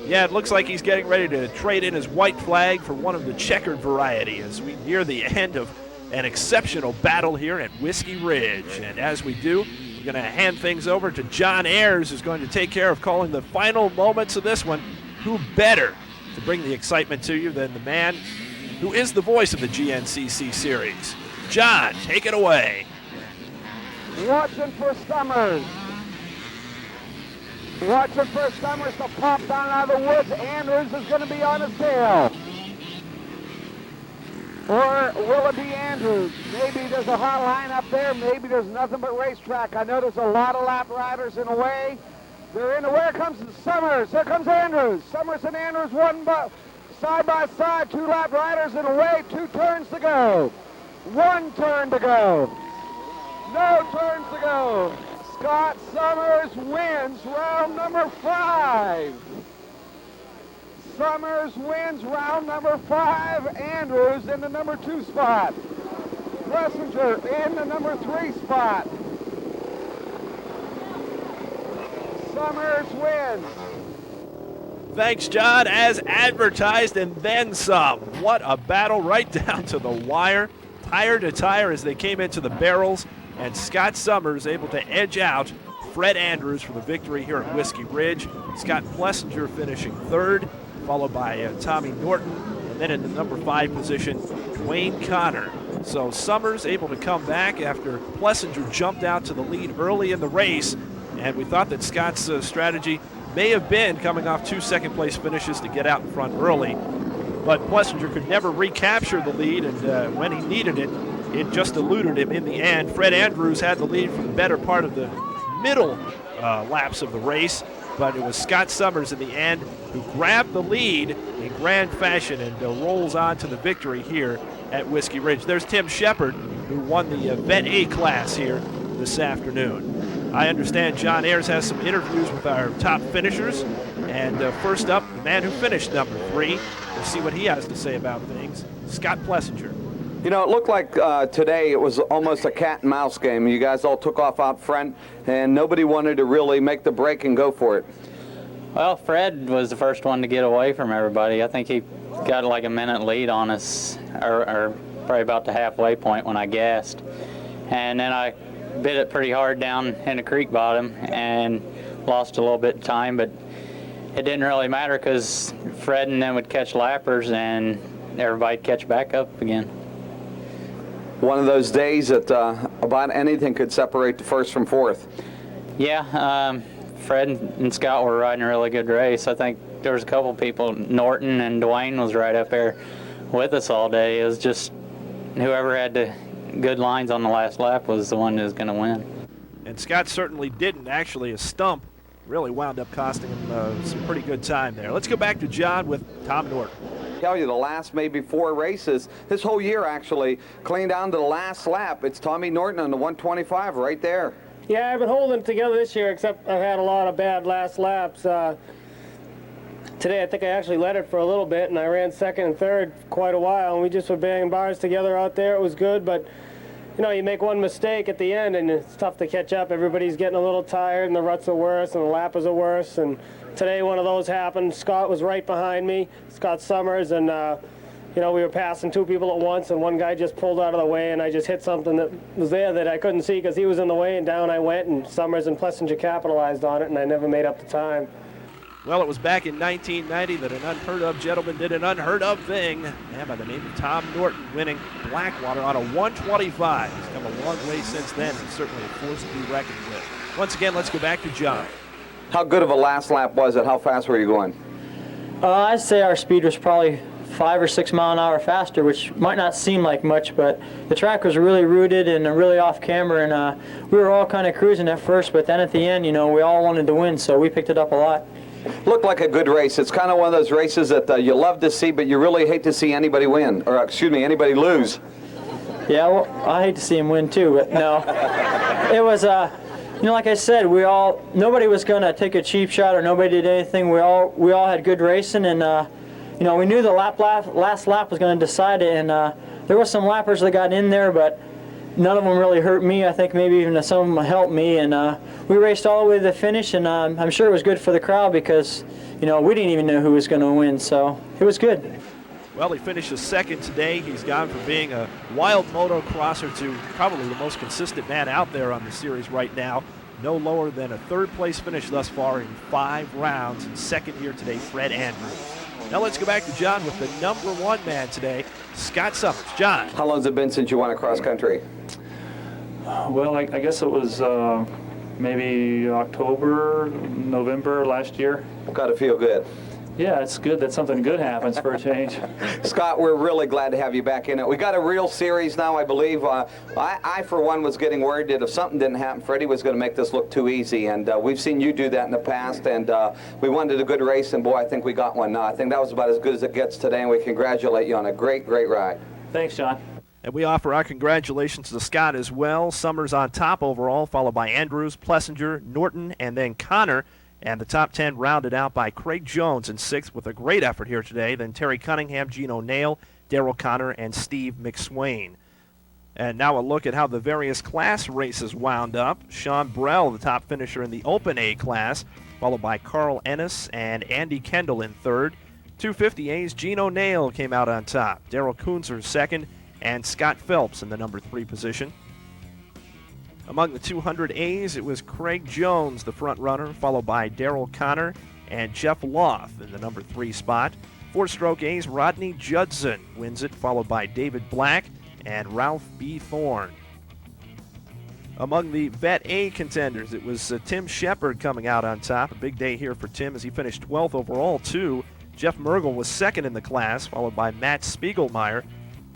Yeah, it looks like he's getting ready to trade in his white flag for one of the checkered variety as we near the end of an exceptional battle here at Whiskey Ridge. And as we do, we're going to hand things over to John Ayers, who's going to take care of calling the final moments of this one. Who better to bring the excitement to you than the man who is the voice of the GNCC series? John, take it away. Watching for Summers. Watching for Summers to pop down out of the woods. Andrews is going to be on his tail. Or will it be Andrews? Maybe there's a hot line up there. Maybe there's nothing but racetrack. I know there's a lot of lap riders in a way. They're in the way. Here comes Summers. Here comes Andrews. Summers and Andrews side by side. 2 lap riders in a way. 2 turns to go. 1 turn to go. No turns to go. Scott Summers wins round number 5. Summers wins round number 5. Andrews in the number 2 spot. Plessinger in the number 3 spot. Summers wins. Thanks, John, as advertised and then some. What a battle right down to the wire, tire to tire as they came into the barrels, and Scott Summers able to edge out Fred Andrews for the victory here at Whiskey Ridge. Scott Plessinger finishing 3rd, followed by Tommy Norton, and then in the number 5 position, Dwayne Connor. So Summers able to come back after Plessinger jumped out to the lead early in the race, and we thought that Scott's strategy may have been coming off 2 second-place finishes to get out in front early, but Plessinger could never recapture the lead, and when he needed it, it just eluded him in the end. Fred Andrews had the lead for the better part of the middle laps of the race, but it was Scott Summers in the end who grabbed the lead in grand fashion and rolls on to the victory here at Whiskey Ridge. There's Tim Shepard, who won the Vet A class here this afternoon. I understand John Ayers has some interviews with our top finishers, and first up, the man who finished number 3. We'll see what he has to say about things, Scott Plessinger. You know, it looked like today it was almost a cat and mouse game. You guys all took off out front, and nobody wanted to really make the break and go for it. Well, Fred was the first one to get away from everybody. I think he got like a minute lead on us, or probably about the halfway point when I gassed. And then I bit it pretty hard down in the creek bottom and lost a little bit of time, but it didn't really matter because Fred and them would catch lappers and everybody'd catch back up again. One of those days that about anything could separate the first from fourth. Yeah, Fred and Scott were riding a really good race. I think there was a couple people, Norton and Dwayne was right up there with us all day. It was just whoever had the good lines on the last lap was the one that was going to win. And Scott certainly didn't. Actually, a stump really wound up costing him some pretty good time there. Let's go back to John with Tom Norton. Tell you the last maybe 4 races, this whole year actually, clean down to the last lap. It's Tommy Norton on the 125 right there. Yeah, I've been holding it together this year, except I've had a lot of bad last laps. Today I think I actually led it for a little bit, and I ran 2nd and 3rd quite a while, and we just were banging bars together out there. It was good, but you know, you make one mistake at the end, and it's tough to catch up. Everybody's getting a little tired, and the ruts are worse, and the lappers are worse, and today one of those happened. Scott was right behind me, Scott Summers, and you know, we were passing 2 people at once, and one guy just pulled out of the way, and I just hit something that was there that I couldn't see because he was in the way, and down I went, and Summers and Plessinger capitalized on it, and I never made up the time. Well, it was back in 1990 that an unheard-of gentleman did an unheard-of thing, man by the name of Tom Norton winning Blackwater on a 125. He's come a long way since then, and certainly a force to be reckoned with. Once again, let's go back to John. How good of a last lap was it? How fast were you going? I'd say our speed was probably 5 or 6 mile an hour faster, which might not seem like much, but the track was really rooted and really off camber, and we were all kind of cruising at first, but then at the end, you know, we all wanted to win, so we picked it up a lot. Looked like a good race. It's kind of one of those races that you love to see, but you really hate to see anybody win, or excuse me, anybody lose. Yeah, well, I hate to see him win too, but no. It was, you know, like I said, nobody was going to take a cheap shot or nobody did anything. We all had good racing, and you know, we knew the last lap was going to decide it, and there were some lappers that got in there, but none of them really hurt me. I think maybe even some of them helped me, and we raced all the way to the finish, and I'm sure it was good for the crowd because, you know, we didn't even know who was going to win, so it was good. Well, he finishes 2nd today. He's gone from being a wild motocrosser to probably the most consistent man out there on the series right now. No lower than a 3rd place finish thus far in 5 rounds. And 2nd here today, Fred Andrews. Now let's go back to John with the number 1 man today, Scott Summers. John. How long has it been since you won a cross country? Well, I guess it was maybe October, November last year. Got to feel good. Yeah, it's good that something good happens for a change. Scott, we're really glad to have you back in it. We got a real series now, I believe. I, for one, was getting worried that if something didn't happen, Freddie was going to make this look too easy. And we've seen you do that in the past. And we wanted a good race, and boy, I think we got one now. I think that was about as good as it gets today, and we congratulate you on a great, great ride. Thanks, John. And we offer our congratulations to Scott as well. Summers on top overall, followed by Andrews, Plessinger, Norton, and then Connor. And the top 10 rounded out by Craig Jones in 6th with a great effort here today. Then Terry Cunningham, Gino Nail, Darrell Connor, and Steve McSwain. And now a look at how the various class races wound up. Sean Brell, the top finisher in the Open A class, followed by Carl Ennis and Andy Kendall in 3rd. 250As, Gino Nail came out on top. Darrell Kunzer 2nd, and Scott Phelps in the number 3 position. Among the 200As, it was Craig Jones, the front runner, followed by Darrell Connor and Jeff Loth in the number 3 spot. 4-stroke A's, Rodney Judson wins it, followed by David Black and Ralph B. Thorne. Among the Vet A contenders, it was Tim Shepard coming out on top. A big day here for Tim as he finished 12th overall, too. Jeff Mergel was 2nd in the class, followed by Matt Spiegelmeyer.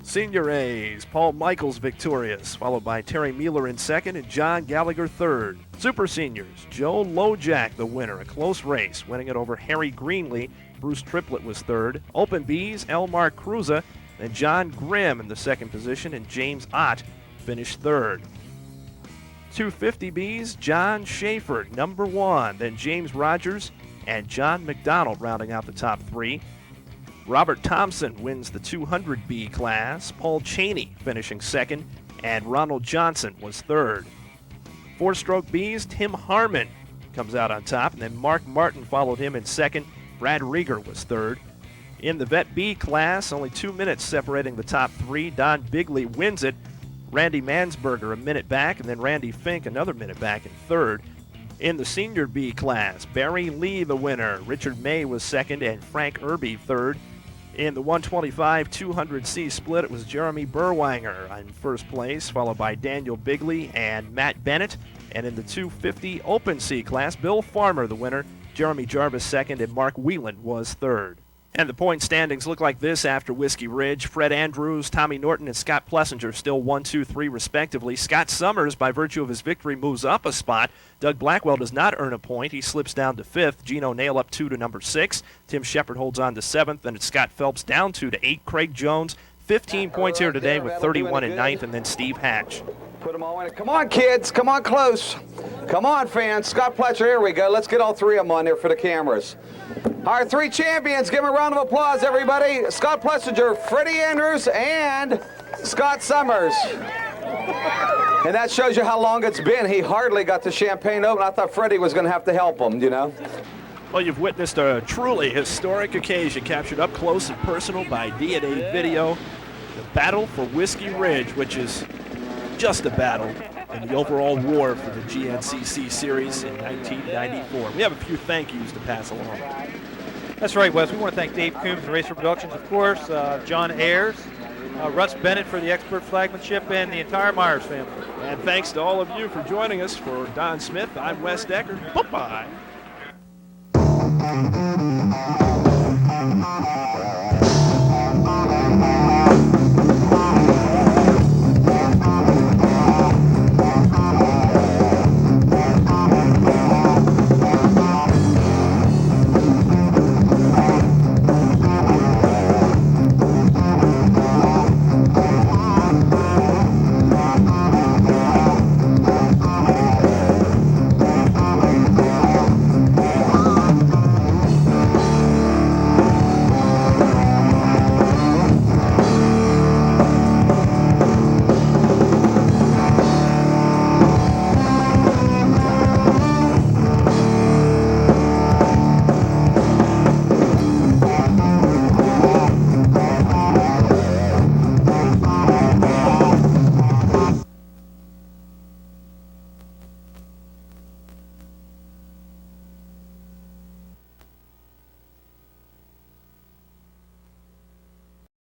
Senior A's, Paul Michaels victorious, followed by Terry Mueller in 2nd and John Gallagher 3rd. Super Seniors, Joe Lojack the winner, a close race, winning it over Harry Greenlee. Bruce Triplett was 3rd. Open B's, Elmar Cruza, and John Grimm in the 2nd position, and James Ott finished 3rd. 250Bs, John Schaefer, number 1, then James Rogers and John McDonald rounding out the top 3. Robert Thompson wins the 200B class. Paul Cheney finishing 2nd, and Ronald Johnson was 3rd. 4-stroke Bs, Tim Harmon comes out on top, and then Mark Martin followed him in 2nd. Brad Rieger was 3rd. In the Vet B class, only 2 minutes separating the top 3. Don Bigley wins it. Randy Mansberger a minute back, and then Randy Fink another minute back in 3rd. In the Senior B class, Barry Lee the winner. Richard May was 2nd, and Frank Irby 3rd. In the 125 200C split, it was Jeremy Berwanger in 1st place, followed by Daniel Bigley and Matt Bennett. And in the 250 Open C class, Bill Farmer the winner. Jeremy Jarvis 2nd, and Mark Whelan was 3rd. And the point standings look like this after Whiskey Ridge. Fred Andrews, Tommy Norton, and Scott Plessinger still 1, 2, 3 respectively. Scott Summers, by virtue of his victory, moves up a spot. Doug Blackwell does not earn a point. He slips down to 5th. Gino Nail up 2 to number 6. Tim Shepard holds on to 7th, and it's Scott Phelps down 2 to 8. Craig Jones, 15 points here today with 31 in 9th, and then Steve Hatch. Put them all in it. Come on, kids. Come on close. Come on, fans. Scott Pletcher, here we go. Let's get all 3 of them on there for the cameras. Our 3 champions. Give them a round of applause, everybody. Scott Plessinger, Freddie Andrews, and Scott Summers. And that shows you how long it's been. He hardly got the champagne open. I thought Freddie was going to have to help him, you know. Well, you've witnessed a truly historic occasion captured up close and personal by DNA Video. The battle for Whiskey Ridge, which is just a battle in the overall war for the GNCC series in 1994. We have a few thank yous to pass along. That's right, Wes. We want to thank Dave Coombs and Racer Productions, of course, John Ayers, Russ Bennett for the expert flagmanship, and the entire Myers family. And thanks to all of you for joining us. For Don Smith, I'm Wes Decker. Bye-bye.